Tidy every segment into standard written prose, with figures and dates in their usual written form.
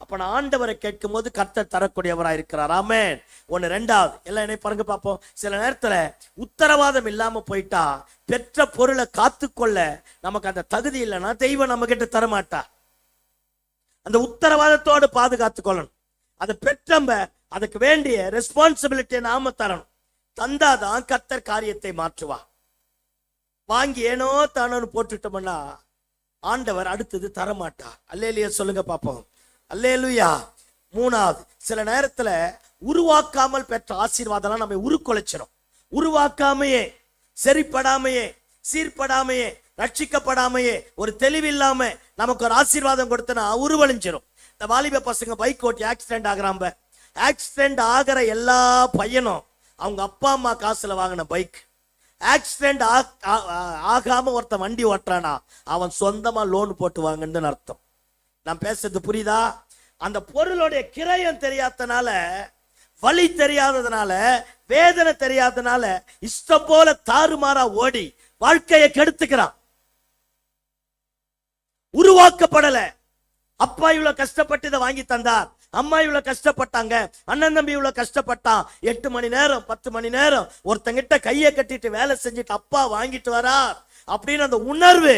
அப்ப நான் ஆண்டவரை கேட்கும் போது கர்த்தர் தரக்கூடியவராக இருக்கிறார். ஆமென். ஒன்னு. ரெண்டாவது, எல்லாம் என்ன பாருங்க பார்ப்போம். சில நேரத்துல உத்தரவாதம் இல்லாம போயிட்டா, பெற்ற பொருளை காத்துக்கொள்ள நமக்கு அந்த தகுதி இல்லைன்னா தெய்வம் நம்ம கிட்ட தரமாட்டா. அந்த உத்தரவாதத்தோடு பாதுகாத்து கொள்ளணும். அதை பெற்றம்ப அதுக்கு வேண்டிய ரெஸ்பான்சிபிலிட்டியை நாம தரணும். தந்தாதான் கர்த்தர் காரியத்தை மாற்றுவா. வாங்கி ஏனோ தானோன்னு போட்டுட்டோம்னா ஆண்டவர் அடுத்தது தரமாட்டா. அல்லேலூயா சொல்லுங்க பாப்போம். அல்லேலூயா. மூணாவது, சில நேரத்துல உருவாக்காமல் பெற்ற ஆசீர்வாதம் நம்ம உருக்குலைச்சிடும். உருவாக்காமையே, சரிப்படாமையே, சீர்படாமையே, ரட்சிக்கப்படாமையே, ஒரு தெளிவில்லாம நமக்கு ஒரு ஆசீர்வாதம் கொடுத்தனா உருவழிஞ்சிடும். இந்த வாலிப பசங்க பைக் ஓட்டி ஆக்சிடென்ட் ஆகுறாங்க. ஆக்சிடென்ட் ஆகிற எல்லா பையனும் அவங்க அப்பா அம்மா காசுல வாங்கின பைக். ஆக்சிடென்ட் ஆகாம ஒருத்தன் வண்டி ஓட்டுறானா அவன் சொந்தமா லோன் போட்டு வாங்கன்னு அர்த்தம். நான் பேசுறது புரியுதா? அந்த பொருளுடைய கிரயம் தெரியாதனால, வழி தெரியாததுனால, வேதனை தெரியாதனால இஷ்டம் போல தாறுமாறா ஓடி வாழ்க்கையை கெடுத்துக்கிறான். உருவாக்கப்படல. அப்பா இவ்வளவு கஷ்டப்பட்டு இதை வாங்கி தந்தார், அம்மா இவ்வளவு கஷ்டப்பட்டாங்க, அண்ணன் தம்பி இவ்வளவு கஷ்டப்பட்டான். 8 மணி நேரம் 10 மணி நேரம் ஒருத்தங்கிட்ட கையை கட்டிட்டு வேலை செஞ்சுட்டு அப்பா வாங்கிட்டு வரார் அப்படின்னு அந்த உணர்வு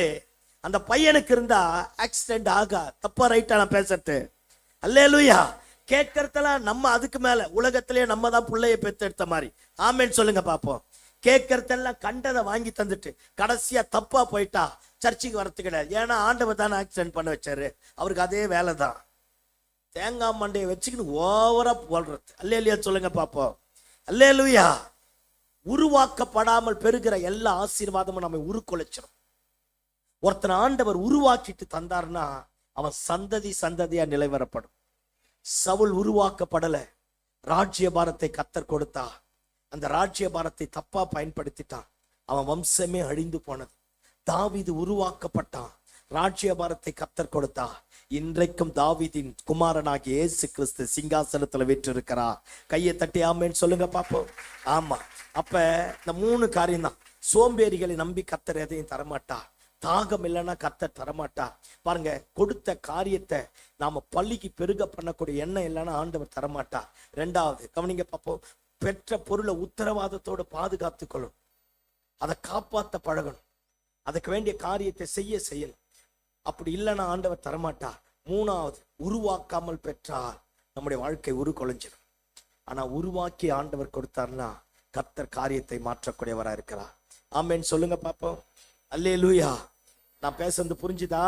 அந்த பையனுக்கு இருந்தா ஆக்சிடென்ட் ஆகா. தப்பா ரைட்டா நான் பேசுறது? அல்லேலூயா. கேட்கறதெல்லாம் நம்ம அதுக்கு மேல உலகத்திலேயே நம்ம தான் பிள்ளைய பெத்தெடுத்த மாதிரி. ஆமேன்னு சொல்லுங்க பாப்போம். கேட்கறதெல்லாம் கண்டதை வாங்கி தந்துட்டு கடைசியா தப்பா போயிட்டா சர்ச்சுக்கு வரது கிடையாது. ஏன்னா ஆண்டவர் தானே ஆக்சிடென்ட் பண்ண வச்சாரு. அவருக்கு அதே வேலை தான். தேங்காய் மண்டையை வச்சுக்கிட்டு ஓவரா போடுறது. அல்லேலூயா சொல்லுங்க பாப்போம். அல்லேலூயா. உருவாக்கப்படாமல் பெறுகிற எல்லா ஆசீர்வாதமும் நம்ம உருக்குலைச்சிடும். ஒருத்தனை ஆண்டவர் உருவாக்கிட்டு தந்தார்னா அவன் சந்ததி சந்ததியா நிலைவரப்படும். சவுல் உருவாக்கப்படல, ராஜ்ய பாரத்தை கர்த்தர் கொடுத்தா. அந்த ராஜ்ய பாரத்தை தப்பா பயன்படுத்திட்டான், அவன் வம்சமே அழிந்து போனது. தாவீது உருவாக்கப்பட்டான், ராஜ்ய பாரத்தை கர்த்தர் கொடுத்தா. இன்றைக்கும் தாவீதின் குமாரனாகிய இயேசு கிறிஸ்து சிங்காசனத்துல வீற்றிருக்கிறா. கையை தட்டி ஆமேன்னு சொல்லுங்க பாப்போம். ஆமா. அப்ப இந்த 3 காரியம் தான். சோம்பேறிகளை நம்பி கர்த்தர் எதையும் தரமாட்டா. தாகம் இல்லைன்னா கர்த்தர் தரமாட்டா. பாருங்க, கொடுத்த காரியத்தை நாம பள்ளிக்கு பெருக பண்ணக்கூடிய எண்ணம் இல்லைன்னா ஆண்டவர் தரமாட்டா. 2வது கவனிங்க பாப்போம். பெற்ற பொருளை உத்தரவாதத்தோடு பாதுகாத்து கொள்ளும், அதை காப்பாற்ற பழகணும், அதுக்கு வேண்டிய காரியத்தை செய்யணும். அப்படி இல்லைன்னா ஆண்டவர் தரமாட்டா. 3வது, உருவாக்காமல் பெற்றார் நம்முடைய வாழ்க்கை உருக்குலைஞ்சிடும். ஆனா உருவாக்கி ஆண்டவர் கொடுத்தார்னா கர்த்தர் காரியத்தை மாற்றக்கூடியவரா இருக்கிறார். ஆமேன்னு சொல்லுங்க பாப்போம். அல்லேலூயா. நான் பேசுறது புரிஞ்சுதா?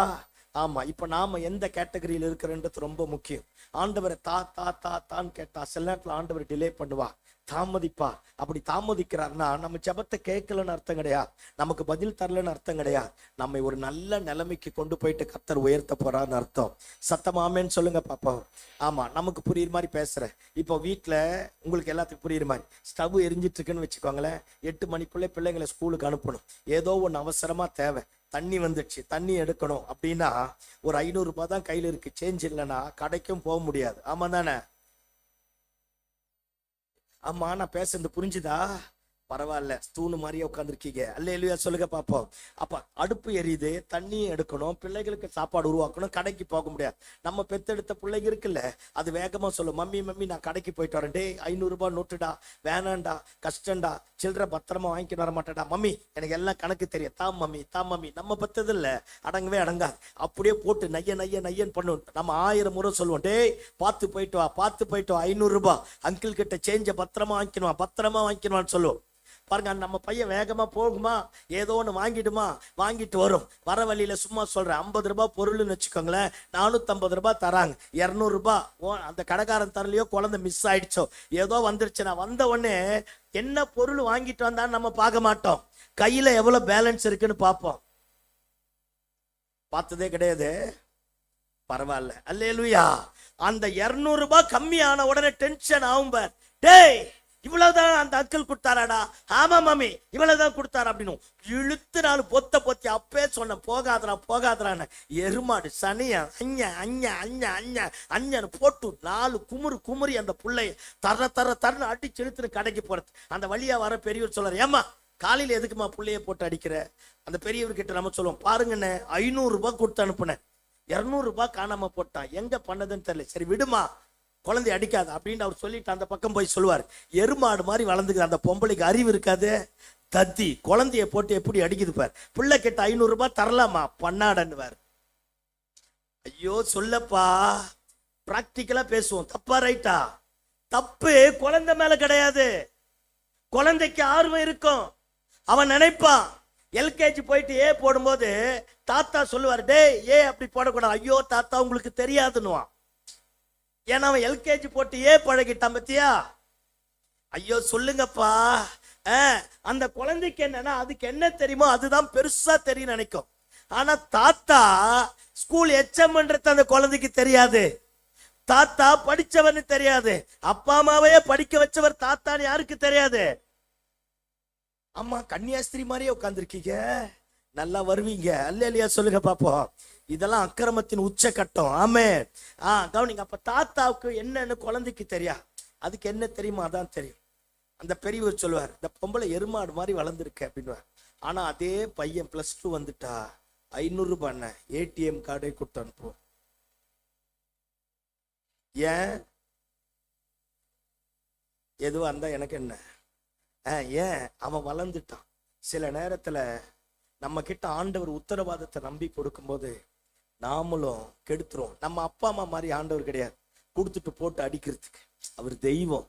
ஆமா. இப்ப நாம எந்த கேட்டகரியில் இருக்கிறன்றது ரொம்ப முக்கியம். ஆண்டவரை தான்னு கேட்டா சில நேரத்துல ஆண்டவர் டிலே பண்ணுவா, தாமதிப்பா. அப்படி தாமதிக்கிறார்னா நம்ம ஜெபத்தை கேட்கலன்னு அர்த்தம் கிடையாது, நமக்கு பதில் தரலன்னு அர்த்தம் கிடையாது. நம்மை ஒரு நல்ல நிலைமைக்கு கொண்டு போயிட்டு கர்த்தர் உயர்த்த போறான்னு அர்த்தம். சத்தமாமேன்னு சொல்லுங்க பாப்போம். ஆமா. நமக்கு புரியுற மாதிரி பேசுறேன். இப்போ வீட்டுல உங்களுக்கு எல்லாத்துக்கும் புரியுற மாதிரி ஸ்டவ் எரிஞ்சிட்டு இருக்குன்னு வச்சுக்கோங்களேன். 8 மணிக்குள்ளே பிள்ளைங்களை ஸ்கூலுக்கு அனுப்பணும். ஏதோ ஒன்று அவசரமா தேவை, தண்ணி வந்துடுச்சு, தண்ணி எடுக்கணும் அப்படின்னா ஒரு 500 ரூபாய் தான் கையில இருக்கு, சேஞ்ச் இல்லைன்னா கடைக்கும் போக முடியாது. ஆமா தானே? ஆமா. நான் பேசுறது புரிஞ்சுதா? பரவாயில்ல, ஸ்தூணு மாதிரியே உட்காந்துருக்கீங்க. அல்லேலூயா சொல்லுங்க பாப்போம். அப்ப அடுப்பு எரியுது, தண்ணியும் எடுக்கணும், பிள்ளைகளுக்கு சாப்பாடு உருவாக்கணும், கடைக்கு போக முடியாது. நம்ம பெத்தெடுத்த பிள்ளைங்க இருக்குல்ல, அது வேகமா சொல்லும், மம்மி நான் கடைக்கு போயிட்டு வரேன். டே 500 ரூபாய் நோட்டுடா, வேணாண்டா, கஷ்டம்டா, சில்லற பத்திரமா வாங்கிட்டு வர மாட்டேடா. மம்மி எனக்கு எல்லாம் கணக்கு தெரியும், தான் மம்மி. நம்ம பத்தது இல்ல, அடங்கவே அடங்காது. அப்படியே போட்டு நையன் பண்ணுவோம். நம்ம 1000 முறை சொல்லுவோம், டே பார்த்து போயிட்டு வா 500 ரூபாய் அங்கிள் கிட்ட சேஞ்ச பத்திரமா வாங்கிக்கணுவான்னு சொல்லுவோம். பாருங்க, நம்ம பையன் வேகமா போகுமா, ஏதோ ஒன்று வாங்கிட்டு வரும். வர வழியில சும்மா சொல்றேன், 50 ரூபாய் பொருள்னு வச்சுக்கோங்களேன், 450 ரூபாய் தராங்க, 200 ரூபாய் அந்த கடைக்காரன் தரலையோ, குழந்தை மிஸ் ஆயிடுச்சோ, ஏதோ வந்துருச்சு. நான் வந்த உடனே என்ன பொருள் வாங்கிட்டு வந்தான்னு நம்ம பார்க்க மாட்டோம், கையில எவ்வளவு பேலன்ஸ் இருக்குன்னு பார்ப்போம். பார்த்ததே கிடையாது. பரவாயில்ல. அல்லேலூயா. அந்த 200 ரூபாய் கம்மியான உடனே டென்ஷன் ஆகும். டேய் இவ்வளவுதான் அந்த அங்கிள் கொடுத்தாராடா? ஆமா மம்மி இவ்வளவுதான் கொடுத்தாரு அப்படின்னு இழுத்து 4 பொத்தி அப்பே சொன்ன, போகாதரான்னு. எருமாடு சனியா அஞ்சன்னு போட்டு 4 குமுறி அந்த புள்ளைய தரன்னு அடிச்சு இழுத்துன்னு கடைக்கு போறது. அந்த வழியா வர பெரியவர் சொல்றாரு, ஏமா காலையில எதுக்குமா புள்ளைய போட்டு அடிக்கிற? அந்த பெரியவர்கிட்ட நம்ம சொல்லுவோம், பாருங்கண்ணே 500 ரூபாய் கொடுத்து அனுப்புனேன், 200 காணாம போட்டான், எங்க பண்ணதுன்னு தெரியல. சரி விடுமா, குழந்தை அடிக்காது அப்படின்னு அவர் சொல்லிட்டு அந்த பக்கம் போய் சொல்லுவார். எருமாடு மாதிரி வளர்ந்துக்குது அந்த பொம்பளைக்கு, அறிவு இருக்காது, தத்தி குழந்தைய போட்டு எப்படி அடிக்குது பார். பிள்ளை கிட்ட 500 தரலாமா, பண்ணாடன்னுவார். ஐயோ சொல்லப்பா, பிராக்டிக்கலா பேசுவோம். தப்பா ரைட்டா? தப்பு குழந்தை மேல கிடையாது. குழந்தைக்கு ஆர்வம் இருக்கும், அவன் நினைப்பான். எல்கேஜி போயிட்டு ஏ போடும்போது தாத்தா சொல்லுவார், டே ஏ அப்படி போடக்கூடாது. ஐயோ தாத்தா உங்களுக்கு தெரியாதுன்னுவான். ஏன்னா அவன் எல்கேஜி போட்டு ஏ பழகிட்டான் பத்தியா. ஐயோ சொல்லுங்கப்பா. அந்த குழந்தைக்கு என்னன்னா அதுக்கு என்ன தெரியுமோ அதுதான் பெருசா தெரியும் நினைக்கும். ஆனா தாத்தா ஸ்கூல் எச்எம்ன்றது அந்த குழந்தைக்கு தெரியாது. தாத்தா படிச்சவன்னு தெரியாது. அப்பா அம்மாவையே படிக்க வச்சவர் தாத்தான்னு யாருக்கு தெரியாது. அம்மா கன்னியாஸ்திரி மாதிரியே உட்கார்ந்துருக்கீங்க, நல்லா வருவீங்க, அல்லேலூயா சொல்லுங்க பாப்போம். இதெல்லாம் அக்கிரமத்தின் உச்சகட்டம். ஆமே. கவனிங்க. அப்ப தாத்தாவுக்கு என்னன்னு குழந்தைக்கு தெரியா, அதுக்கு என்ன தெரியுமா அதான் தெரியும். அந்த பெரியவர் சொல்லுவார், இந்த பொம்பளை எருமாடு மாதிரி வளர்ந்துருக்க அப்படின்னு. ஆனா அதே பையன் +2 வந்துட்டா 500 ஏடிஎம் கார்டை கொடுத்து அனுப்புவோம். ஏன்? எதுவா இருந்தா எனக்கு என்ன? ஏன்? அவன் வளர்ந்துட்டான். சில நேரத்துல நம்ம கிட்ட ஆண்டவர் உத்தரவாதத்தை நம்பி கொடுக்கும்போது நாமளும் கெடுத்துரும். நம்ம அப்பா அம்மா மாதிரி ஆண்டவர் கிடையாது, கொடுத்துட்டு போட்டு அடிக்கிறதுக்கு. அவர் தெய்வம்.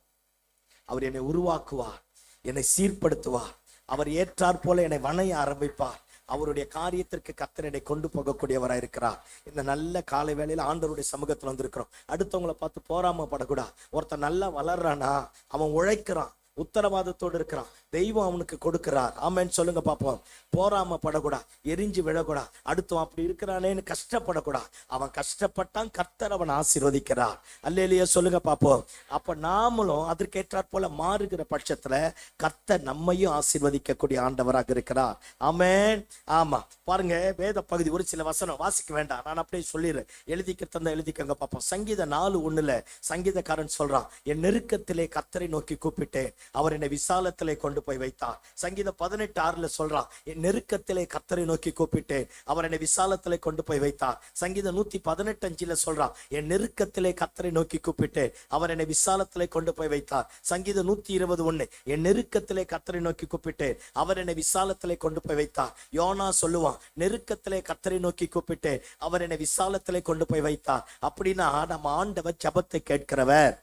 அவர் என்னை உருவாக்குவார், என்னை சீர்படுத்துவார். அவர் ஏற்றாற் போல என்னை வணைய ஆரம்பிப்பார். அவருடைய காரியத்திற்கு கர்த்தர் என்னை கொண்டு போகக்கூடியவராக இருக்கிறார். இந்த நல்ல காலை வேளையில ஆண்டவருடைய சமூகத்தில் வந்திருக்கிறோம். அடுத்தவங்களை பார்த்து போராமப்படக்கூடாது. ஒருத்தன் நல்லா வளர்றானா, அவன் உழைக்கிறான், உத்தரவாதத்தோடு இருக்கிறான், தெய்வம் அவனுக்கு கொடுக்கிறார். ஆமேன்னு சொல்லுங்க பாப்போம். போராம படக்கூடா, எரிஞ்சு விழக்கூடா, அடுத்தவன் அப்படி இருக்கிறானேன்னு கஷ்டப்படக்கூடா. அவன் கஷ்டப்பட்டான், கர்த்தர் அவன் ஆசீர்வதிக்கிறார். அல்லேலூயா சொல்லுங்க பாப்போம். அப்ப நாமளும் அதற்கேற்றாற் போல மாறுகிற பட்சத்துல கர்த்தர் நம்மையும் ஆசீர்வதிக்கக்கூடிய ஆண்டவராக இருக்கிறார். ஆமேன். ஆமா பாருங்க, வேத பகுதி ஒரு சில வசனம் வாசிக்க வேண்டாம், நான் அப்படியே சொல்லிடுறேன். எழுதிக்க தந்த எழுதிக்கங்க பாப்போம். சங்கீதம் 4:1 சங்கீதக்காரன் சொல்றான், என் நெருக்கத்திலே கர்த்தரை நோக்கி கூப்பிட்டேன், அவர் என்னை விசாலத்திலே கொண்டு போய் வைத்தார். சங்கீதம் 18:6 சொல்றான், என் நெருக்கத்திலே கர்த்தரை நோக்கி கூப்பிட்டேன், அவர் என்னை விசாலத்திலே கொண்டு போய் வைத்தார். சங்கீதம் 118:5 சொல்றான், என் நெருக்கத்திலே கர்த்தரை நோக்கி கூப்பிட்டேன், அவர் என்னை விசாலத்திலே கொண்டு போய் வைத்தார். சங்கீதம் 121, என் நெருக்கத்திலே கர்த்தரை நோக்கி கூப்பிட்டேன், அவர் என்னை விசாலத்திலே கொண்டு போய் வைத்தார். யோனா சொல்லுவான், நெருக்கத்திலே கர்த்தரை நோக்கி கூப்பிட்டேன், அவர் என்னை விசாலத்திலே கொண்டு போய் வைத்தார். அப்படின்னா நம்ம ஆண்டவர் ஜெபத்தை கேட்கிறவர்,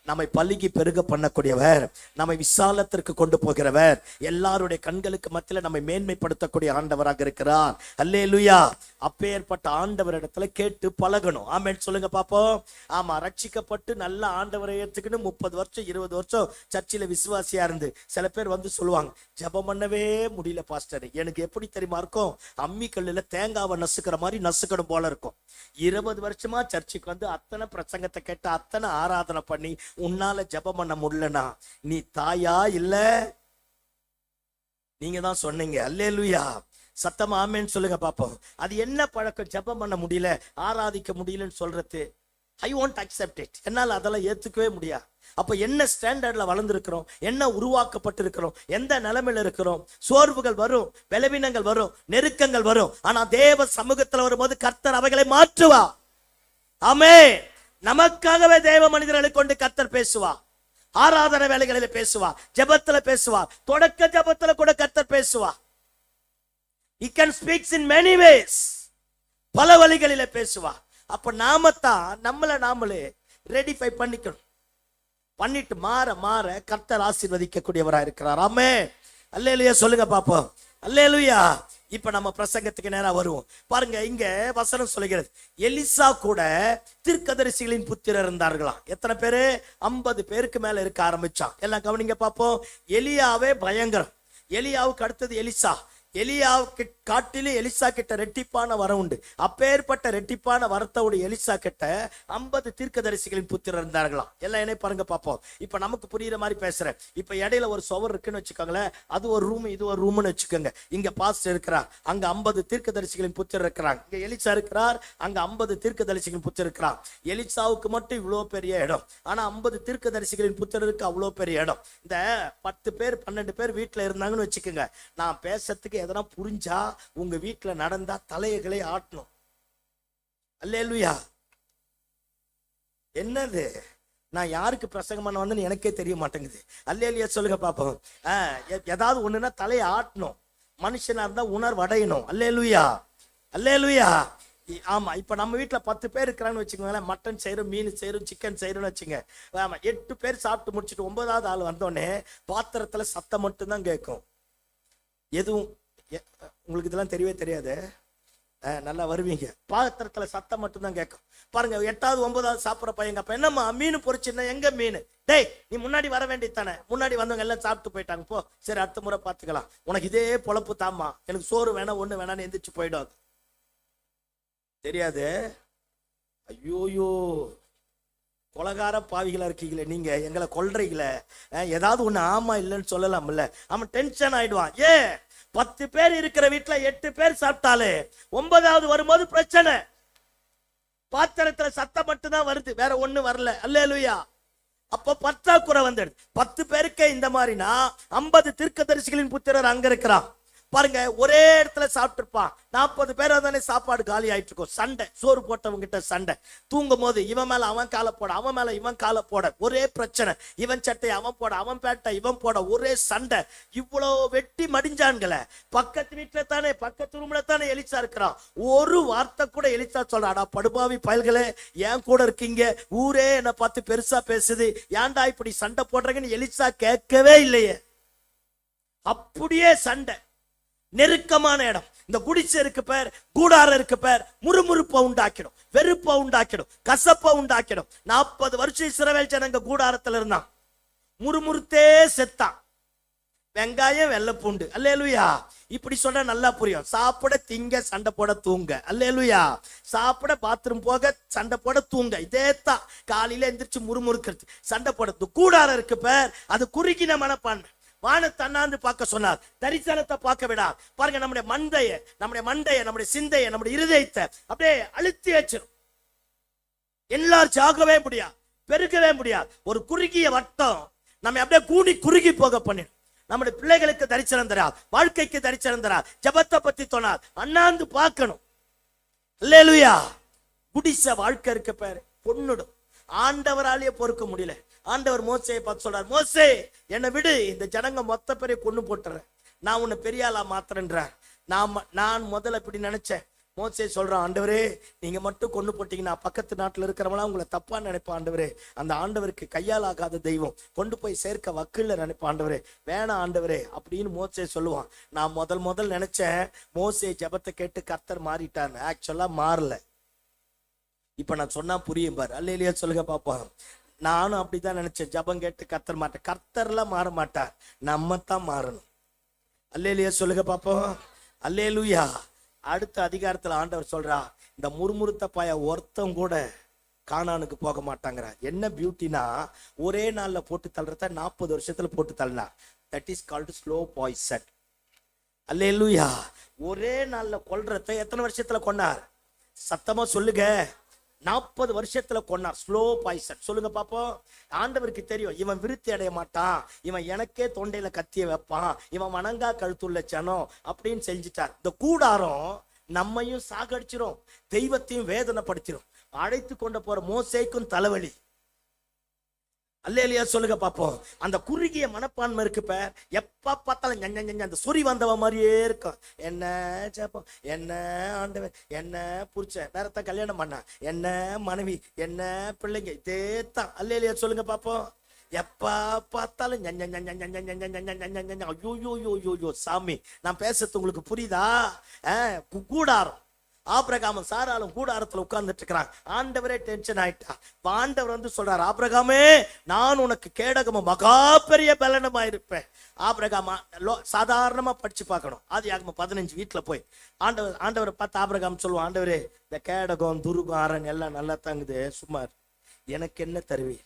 நம்மை பல்லுகி பெருக பண்ணக்கூடியவர், நம்மை விசாலத்திற்கு கொண்டு போகிறவர், எல்லாருடைய கண்களுக்கு மத்தியில நம்மை மேன்மைப்படுத்தக்கூடிய ஆண்டவராக இருக்கிறார். அல்லேலூயா. அப்பேற்பட்ட ஆண்டவரிடத்துல கேட்டு பழகணும். ஆமென் சொல்லுங்க பாப்போம். ஆமா, ரட்சிக்கப்பட்டு நல்ல ஆண்டவரை ஏற்றுக்கிட்டு 30 வருஷம் 20 வருஷம் சர்ச்சில விசுவாசியா இருந்து சில பேர் வந்து சொல்லுவாங்க, ஜெபம் பண்ணவே முடியல பாஸ்டர். எனக்கு எப்படி தெரியுமா இருக்கும், அம்மி கல்லுல தேங்காவை நசுக்கிற மாதிரி நசுக்கணும் போல இருக்கும். 20 வருஷமா சர்ச்சுக்கு வந்து அத்தனை பிரசங்கத்தை கேட்டு அத்தனை ஆராதனை பண்ணி உன்னால ஜெபம் பண்ண முடியலனா நீ தாயா இல்ல? நீங்க தான் சொன்னீங்க. அல்லேலூயா. சத்தமா ஆமென் சொல்லுங்க பாப்போம். அது என்ன பழக்கம்? ஜெபம் பண்ண முடியல, ஆராதிக்க முடியலன்னு சொல்றது. ஐ won't accept it. என்னால அதெல்லாம் ஏத்துக்கவே முடியாது. அப்ப என்ன ஸ்டாண்டர்ட்ல வளர்ந்துருக்கிறோம், என்ன உருவாக்கப்பட்டு இருக்கிறோம், எந்த நிலைமையில இருக்கிறோம். சோர்வுகள் வரும், பலவீனங்கள் வரும், நெருக்கங்கள் வரும். ஆனா தேவ சமூகத்துல வரும்போது கர்த்தர் அவைகளை மாற்றுவா. ஆமென். நமக்காகவே தேவ மனிதர்களை கொண்டு கர்த்தர் பேசுவா. ஆராதனை வேலைகளில பேசுவா, ஜெபத்துல பேசுவா, தொடக்க ஜெபத்துல கூட கர்த்தர் பேசுவா. He can speak in many ways. பல வழிகளில பேசுவா. அப்ப நாமத்தான் நம்மளை நாமளே ரெடிஃபை பண்ணிக்கணும். பண்ணிட்டு மாற மாற கர்த்தர் ஆசீர்வதிக்கக்கூடியவராக இருக்கிறார். ஆமென். அல்லேலூயா சொல்லுங்க பாப்போம். அல்லேலூயா. இப்ப நம்ம பிரசங்கத்துக்கு நேரா வருவோம். பாருங்க, இங்க வசனம் சொல்லுகிறது, எலிசா கூட தீர்க்கதரிசிகளின் புத்திரர் இருந்தார்களாம். எத்தனை பேரு? 50 பேருக்கு மேல இருக்க ஆரம்பிச்சான். எல்லாம் கவனிங்க பாப்போம். எலியாவே பயங்கரம். எலியாவுக்கு அடுத்தது எலிசா. எலியாவுக்கு காட்டிலும் எலிசா கிட்ட ரெட்டிப்பான வரம் உண்டு. அப்பேற்பட்ட ரெட்டிப்பான வரத்தோட எலிசா கிட்ட 50 தீர்க்கதரிசிகளின் புத்திரர் இருந்தார்களாம். எல்லாம் என்ன பாருங்க பாப்போம். இப்ப நமக்கு புரியுற மாதிரி பேசுறேன். இப்ப இடையில ஒரு சுவர் இருக்குன்னு வச்சுக்கோங்களேன், அது ஒரு ரூம், இது ஒரு ரூம்னு வச்சுக்கோங்க. இங்க பாஸ்டர் இருக்கிறார், அங்க 50 தீர்க்கதரிசிகளின் புத்திரர் இருக்கிறாங்க. இங்க எலிசா இருக்கிறார், அங்க 50 தீர்க்கதரிசிகளின் புத்திரர் இருக்கிறார். எலிசாவுக்கு மட்டும் இவ்வளவு பெரிய இடம், ஆனா 50 தீர்க்கதரிசிகளின் புத்திரருக்கு அவ்வளவு பெரிய இடம். இந்த 10 பேர் 12 பேர் வீட்டுல இருந்தாங்கன்னு வச்சுக்கோங்க. நான் பேசுறதுக்கு எதனா புரிஞ்சா உங்க வீட்டுல நடந்தா தலைகளை ஆட்டணும். அல்லேலூயா. என்னது நான் யாருக்கு பிரசங்கம் பண்ண வந்தேன்னு எனக்கே தெரிய மாட்டேங்குது. அல்லேலூயா சொல்லுங்க பாப்போம். ஏதாவது ஒண்ணுன்னா தலையை ஆட்டணும், மனுஷனா இருந்தா உணர்வடையணும். அல்லேலூயா, அல்லேலூயா. ஆமா, இப்ப நம்ம வீட்டுல 10 பேர் இருக்கிறான்னு வச்சுக்கோங்களேன். மட்டன் செய்யறோம், மீன் செய்யறோம், சிக்கன் செய்யறோம்னு வச்சுங்க. ஆமா, 8 பேர் சாப்பிட்டு முடிச்சுட்டு 9வது ஆள் வந்தோடனே பாத்திரத்துல சத்தம் மட்டும்தான் கேட்கும். எதுவும் உங்களுக்கு இதெல்லாம் தெரியவே தெரியாது, நல்லா வருவீங்க. பாத்திரத்துல சத்தம் மட்டும்தான் கேட்கும். பாருங்க, 8வது 9வது சாப்பிட்ற பையங்க, அப்ப என்னம்மா மீன் பொரிச்சுன்னா எங்க மீன்? டேய், நீ முன்னாடி வர வேண்டியது தானே, முன்னாடி வந்தவங்க எல்லாம் சாப்பிட்டு போயிட்டாங்க, போ, சரி அடுத்த முறை பார்த்துக்கலாம், உனக்கு இதே பொழப்பு தாமா, எனக்கு சோறு வேணாம் ஒண்ணு வேணான்னு எந்திரிச்சு போயிடும். தெரியாது. ஐயோயோ, கொலகார பாவிகளா இருக்கீங்களே நீங்க, எங்களை கொல்றீங்களே. ஏதாவது ஒண்ணு ஆமா இல்லைன்னு சொல்லலாம்ல. அவன் டென்ஷன் ஆயிடுவான். 10 பேர் இருக்கிற வீட்டுல 8 பேர் சாப்பிட்டாலே 9வது வரும்போது பிரச்சனை. பாத்திரத்துல சத்தம் மட்டும்தான் வருது, வேற ஒண்ணு வரல. அல்லேலூயா. அப்ப பற்றாக்குறை வந்துடுது. 10 பேருக்கே இந்த மாதிரினா 50 தீர்க்கதரிசிகளின் புத்திரர் அங்க இருக்கிறான். பாருங்க, ஒரே இடத்துல சாப்பிட்டு இருப்பான். 40 பேர் தானே சாப்பாடு காலி ஆயிட்டு இருக்கும். சண்டை, சோறு போட்டவங்க கிட்ட சண்டை. தூங்கும் போது இவன் மேல அவன் காலை போட, அவன் மேல இவன் காலை போட, ஒரே பிரச்சனை. இவன் சட்டை அவன் போட, அவன் பேட்டை இவன் போட, ஒரே சண்டை. இவ்வளவு வெட்டி மடிஞ்சான்களே. பக்கத்து வீட்டுல தானே, பக்கத்து ரூம்ல தானே எலிசா இருக்கிறான். ஒரு வார்த்தை கூட எலிசா சொல்றாடா, படுபாவி பயல்களே, ஏன் கூட இருக்கீங்க, ஊரே என்ன பார்த்து பெருசா பேசுது, ஏன்டா இப்படி சண்டை போடுறீங்கன்னு எலிசா கேட்கவே இல்லையே. அப்படியே சண்டை, நெருக்கமான இடம். இந்த குடிசை இருக்கு பேர், கூடாரம் இருக்கு பேர், முறுமுறுப்பை உண்டாக்கிடும், வெறுப்பை உண்டாக்கிடும், கசப்பை உண்டாக்கிடும். 40 வருஷம் இஸ்ரவேல் ஜனங்க கூடாரத்துல இருந்தான். முறுமுறுத்தே செத்தான். வெங்காயம் வெள்ளைப்பூண்டு. அல்லேலூயா. இப்படி சொன்னா நல்லா புரியும். சாப்பிட திங்க, சண்டை போட தூங்க. அல்லேலூயா. சாப்பிட பாத்ரூம் போக, சண்டை போட தூங்க. இதே தான். காலையில எந்திரிச்சு முறுமுறுக்கிறது, சண்டை போட. கூடாரம் இருக்கு பேர், அது குறுகின மனப்பான்மை. வானத்தை அண்ணாந்து பார்க்க சொன்னார், தரிசனத்தை பார்க்க விடார். பாருங்க, நம்முடைய மண்டைய, நம்முடைய சிந்தைய, நம்முடைய இருதயத்தை அப்படியே அழுத்தி வச்சிடும். எல்லாரும் சாகவே முடியாது, பெருகவே முடியாது. ஒரு குறுகிய வட்டம் நம்ம அப்படியே கூடி குறுகி போக பண்ணிடும். நம்முடைய பிள்ளைகளுக்கு தரிசனம் தரார், வாழ்க்கைக்கு தரிசனம் தரார், ஜபத்தை பத்தி சொன்னார், அண்ணாந்து பார்க்கணும். அல்லேலூயா. குடிசை வாழ்க்கை இருக்க பேரு பொண்ணுடும். ஆண்டவராலேயே பொறுக்க முடியல. ஆண்டவர் மோசேயை பார்த்து சொல்றார், மோசே என்னை விடு, இந்த ஜனங்க மொத்த பேரை கொண்டு போட்டுறேன், நான் உன்னை பெரிய ஆளா மாத்துறேன்றார். நான் முதல்ல இப்படி நினைச்சேன். மோசே சொல்றான், ஆண்டவரே நீங்க மட்டும் கொண்டு போட்டீங்கன்னா பக்கத்து நாட்டுல இருக்கிறவங்களாம் உங்களை தப்பா நினைப்பா ஆண்டவரே. அந்த ஆண்டவருக்கு கையால் ஆகாத தெய்வம், கொண்டு போய் சேர்க்க வக்கீல்ல நினைப்பா ஆண்டவரே, வேணாம் ஆண்டவரே அப்படின்னு மோசே சொல்லுவான். நான் முதல் நினைச்சேன் மோசே ஜபத்தை கேட்டு கர்த்தர் மாறிட்டார். ஆக்சுவலா மாறல. இப்ப நான் சொன்னா புரியும் பாரு. அல்லேலூயா சொல்லுங்க பாப்பா. நானும் அப்படிதான் நினைச்சேன், ஜபம் கேட்டு கர்த்தர் மாட்டேன். கர்த்தர்லாம் மாற மாட்டார், நம்ம தான் மாறணும். அல்லேலூயா சொல்லுங்க பாப்போம். அல்லேலூயா. அடுத்த அதிகாரத்துல ஆண்டவர் சொல்றா, இந்த முறுமுறுத்த பாய ஒருத்தம் கூட கானானுக்கு போக மாட்டாங்கிற. என்ன பியூட்டினா, ஒரே நாள்ல போட்டு தள்ளுறத 40 வருஷத்துல போட்டு தள்ளினா. That is called slow poison. Hallelujah. ஒரே நாள்ல கொல்றத எத்தனை வருஷத்துல கொன்னார்? சத்தமா சொல்லுங்க. 40 வருஷத்துல கொன்னார். Slow poison. சொல்லுங்க பாப்போம். ஆண்டவருக்கு தெரியும், இவன் விருத்தி அடைய மாட்டான், இவன் எனக்கே தொண்டையில கத்திய வைப்பான், இவன் வணங்கா கழுத்துள்ள ஜனம் அப்படின்னு செஞ்சுட்டார். இந்த கூடாரம் நம்மையும் சாகடிச்சிரும், தெய்வத்தையும் வேதனைப்படுத்திடும். அழைத்து கொண்டு போற மோசேக்கும் தலைவலி. அல்லேலூயா சொல்லுங்க பாப்போம். அந்த குறுகிய மனப்பான்மை இருக்கு இப்ப, எப்ப பார்த்தாலும் அந்த சொறி வந்தவ மாதிரியே இருக்கும். என்ன ஜபம், என்ன ஆண்டவன், என்ன புரிச்ச வேறத்த கல்யாணம் பண்ணா, என்ன மனைவி, என்ன பிள்ளைங்க, இதே தான். அல்லேலூயா சொல்லுங்க பாப்போம். எப்ப பார்த்தாலும் ஐயோ சாமி, நான் பேசுறது உங்களுக்கு புரியுதா? கூடாரம். ஆபிரகாமும் சாராலும் கூடாரத்துல உட்கார்ந்துட்டு இருக்கிறாங்க. ஆண்டவரே டென்ஷன் ஆயிட்டா. ஆண்டவர் வந்து சொல்றாரு, ஆபிரகாமே நான் உனக்கு கேடகமும் மகா பெரிய பலனுமா இருப்பேன். ஆபிரகாமா சாதாரணமா படிச்சு பார்க்கணும். ஆதியாகமம் 15 வீட்டுல போய் ஆண்டவரை பார்த்து ஆபிரகாம் சொல்லுவான், ஆண்டவரே இந்த கேடகம் துருகம் அரண் எல்லாம் நல்லா தாங்குது, சுமார் எனக்கு என்ன தருவீர்?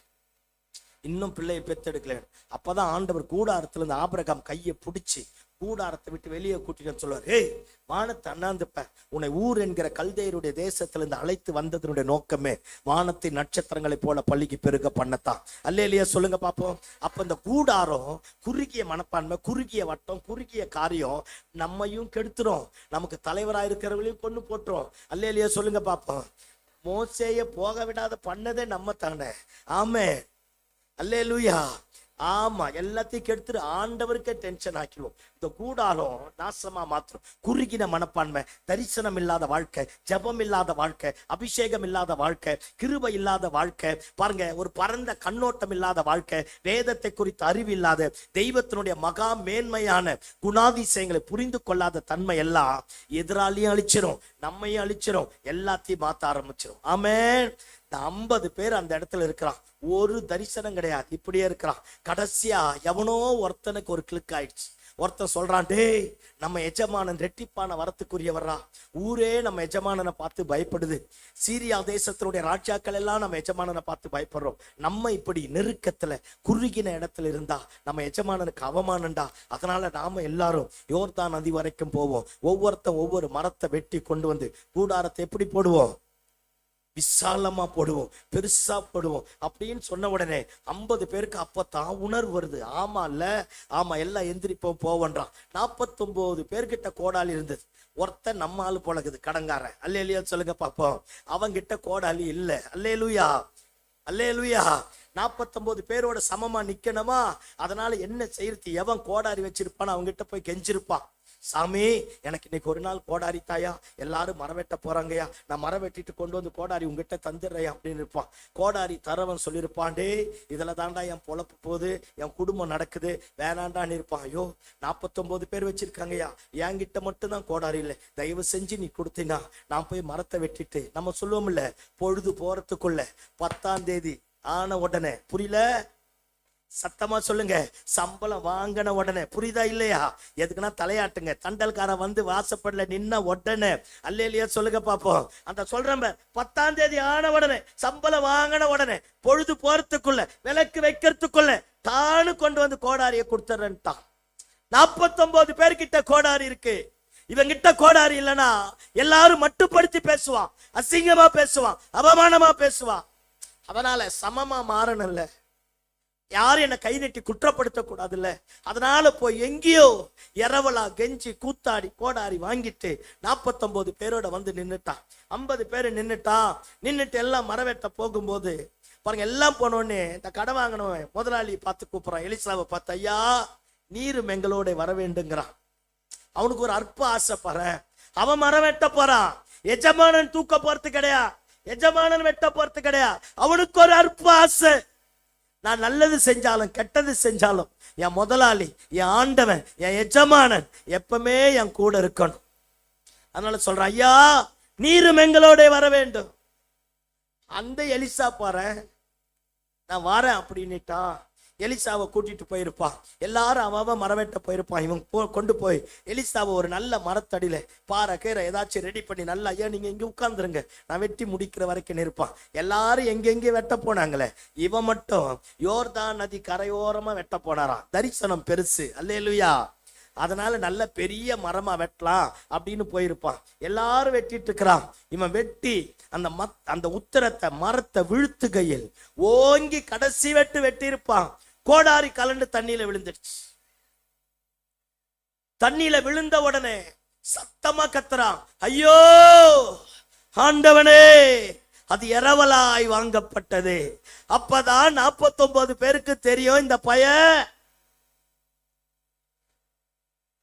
இன்னும் பிள்ளையை பெத்தெடுக்கல. அப்பதான் ஆண்டவர் கூடாரத்துல இருந்து ஆபிரகாம் கையை பிடிச்சி கூடாரத்தை விட்டு வெளியே கூட்டிட்டு சொல்லுவார், ஏய் வானத்தை அண்ணாந்துப்ப, உன்னை ஊர் என்கிற கல்தையருடைய தேசத்திலிருந்து அழைத்து வந்ததனுடைய நோக்கமே வானத்தின் நட்சத்திரங்களை போல பள்ளிக்கு பெருக பண்ணத்தான். அல்லேலூயா சொல்லுங்க பாப்போம். அப்ப இந்த கூடாரம் குறுகிய மனப்பான்மை, குறுகிய வட்டம், குறுகிய காரியம் நம்மையும் கெடுத்துரும், நமக்கு தலைவராக இருக்கிறவங்களையும் கொண்டு போட்டுரும். அல்லேலூயா சொல்லுங்க பாப்போம். மோசேய போக விடாத பண்ணதே நம்ம தானே. ஆமே, அல்லேலூயா. ஆமா, எல்லாத்தையும் கெடுத்துட்டு ஆண்டவருக்கே டென்ஷன் ஆக்கிடுவோம். இந்த கூடாரம் நாசமா மாத்திரம். குறுகின மனப்பான்மை, தரிசனம் இல்லாத வாழ்க்கை, ஜபம் இல்லாத வாழ்க்கை, அபிஷேகம் இல்லாத வாழ்க்கை, கிருபை இல்லாத வாழ்க்கை, பாருங்க, ஒரு பரந்த கண்ணோட்டம் இல்லாத வாழ்க்கை, வேதத்தை குறித்த அறிவு இல்லாத, தெய்வத்தினுடைய மகா மேன்மையான குணாதிசயங்களை புரிந்து கொள்ளாத தன்மை எல்லாம் எதிராளியும் அழிச்சிரும், நம்மையும் அழிச்சிரும், எல்லாத்தையும் மாத்த ஆரம்பிச்சிரும். ஆமென். இந்த 50 பேர் அந்த இடத்துல இருக்கிறான், ஒரு தரிசனம் கிடையாது, இப்படியே இருக்கிறான். கடைசியா எவனோ ஒருத்தனுக்கு ஒரு கிளிக் ஆயிடுச்சு. ஒருத்தன் சொல்றான், டேய், நம்ம எஜமானன் ரெட்டிப்பான வரத்துக்குரியவரா, ஊரே நம்ம எஜமானனை பார்த்து பயப்படுது, சீரியா தேசத்தினுடைய ராஜாக்கள் எல்லாம் நம்ம எஜமானனை பார்த்து பயப்படுறோம், நம்ம இப்படி நெருக்கத்துல குறுகின இடத்துல இருந்தா நம்ம எஜமானனுக்கு அவமானம்டா, அதனால நாம எல்லாரும் யோர்தான் நதி வரைக்கும் போவோம், ஒவ்வொருத்தன் ஒவ்வொரு மரத்தை வெட்டி கொண்டு வந்து கூடாரத்தை எப்படி போடுவோம், விசாலமா போடுவோம், பெருசா போடுவோம் அப்படின்னு சொன்ன உடனே 50 பேருக்கு அப்பதான் உணர்வு வருது. ஆமா இல்ல, ஆமா, எல்லாம் எந்திரிப்போம் போவன்றான். 49 பேர்கிட்ட கோடாலி இருந்தது. ஒருத்தன் நம்ம ஆளு போலக்குது, கடங்காரன். அல்லேலூயா சொல்லுங்க பாப்போம். அவங்கிட்ட கோடாலி இல்ல. அல்லேலூயா, அல்லேலூயா. 49 பேரோட சமமா நிக்கணுமா, அதனால என்ன செய்யறது, எவன் கோடாரி வச்சிருப்பான் அவங்கிட்ட போய் கெஞ்சிருப்பான், சாமி எனக்கு இன்னைக்கு ஒரு நாள் கோடாரி தாயா, எல்லாரும் மரம் வெட்ட போறாங்கயா, நான் மரம் வெட்டிட்டு கொண்டு வந்து கோடாரி உங்ககிட்ட தந்துடுறேன் அப்படின்னு இருப்பான். கோடாரி தரவன் சொல்லியிருப்பான், டே இதுல தாண்டா என் பொழப்பு போகுது, என் குடும்பம் நடக்குது, வேணாண்டான்னு இருப்பான். ஐயோ 49 பேர் வச்சிருக்காங்கயா, என்கிட்ட மட்டும்தான் கோடாரி இல்லை, தயவு செஞ்சு நீ கொடுத்தீங்கன்னா நான் போய் மரத்தை வெட்டிட்டு, நம்ம சொல்லுவோம்ல, பொழுது போறதுக்குள்ள 10ஆம் தேதி ஆன உடனே, புரியல, சத்தமா சொல்லுங்க, சம்பளம் வாங்கின உடனே, புரியுதா இல்லையா, எதுக்குன்னா தலையாட்டுங்க, தண்டல்காரன் வந்து வாசப்படல நின்ன உடனே, அல்லேலூயா சொல்லுங்க பாப்போம். அந்த சொல்றேன், 10ஆம் தேதி ஆன உடனே, சம்பளம் வாங்கின உடனே, பொழுது போறதுக்குள்ள, விளக்கு வைக்கிறதுக்குள்ள தானு கொண்டு வந்து கோடாரியை கொடுத்துறேன்ட்டான். 49 பேர்கிட்ட கோடாரி இருக்கு, இவங்கிட்ட கோடாரி இல்லைன்னா எல்லாரும் மட்டுப்படுத்தி பேசுவான், அசிங்கமா பேசுவான், அவமானமா பேசுவான். அதனால சமமா மாறணும்ல, யாரும் என்ன கை நீட்டி குற்றப்படுத்த கூடாதுல்ல, அதனால போய் எங்கேயோ இரவலா கெஞ்சி கூத்தாடி கோடாரி வாங்கிட்டு 49 பேரோட வந்து நின்னுட்டான். 50 பேரு நின்னுட்டு எல்லாம் மரவெட்ட போகும்போது பாருங்க, எல்லாம் போனோடனே இந்த கடை வாங்கினவன் முதலாளி பார்த்து கூப்பிடுறான், எலிசாவை பார்த்து, ஐயா நீரும் எங்களோட வர வேண்டுங்கிறான். அவனுக்கு ஒரு அற்ப ஆசை பாரு, அவன் மரம் வெட்ட போறான், எஜமானன் தூக்க போறது கிடையாது, எஜமானன் வெட்ட போறது கிடையாது, அவனுக்கு ஒரு அற்ப ஆசை, நான் நல்லது செஞ்சாலும் கெட்டது செஞ்சாலும் என் முதலாளி, என் ஆண்டவன், என் எஜமானன் எப்பவுமே என் கூட இருக்கணும். அதனால சொல்றேன், ஐயா நீரும் எங்களோட வர வேண்டும். அந்த எலிசா பாரு, நான் வரேன் அப்படின்னுட்டான். எலிசாவை கூட்டிட்டு போயிருப்பான், எல்லாரும் அவன் மரவெட்ட போயிருப்பான். இவன் கொண்டு போய் எலிசாவை ஒரு நல்ல மரத்தடியில பாறை கீரை ஏதாச்சும் ரெடி பண்ணி, நல்லா, ஐயா நீங்க இங்க உட்கார்ந்துருங்க, நான் வெட்டி முடிக்கிற வரைக்கும் இருப்பான். எல்லாரும் எங்கெங்கே வெட்ட போனாங்களே, இவன் மட்டும் யோர்தான் நதி கரையோரமா வெட்ட போனாராம். தரிசனம் பெருசு, அல்லேலூயா. அதனால நல்ல பெரிய மரமா வெட்டலாம் அப்படின்னு போயிருப்பான். எல்லாரும் வெட்டிட்டு இருக்கிறான். இவன் வெட்டி அந்த உத்தரத்தை மரத்தை விழுத்துகையில் ஓங்கி கடைசி வெட்டி இருப்பான். கோடாரி கலண்டு தண்ணியில விழுந்துடுச்சு. தண்ணியில விழுந்த உடனே சத்தமா கத்துறான், ஐயோ ஆண்டவனே, அது இரவலாய் வாங்கப்பட்டது. அப்பதான் 49 பேருக்கு தெரியும், இந்த பையன்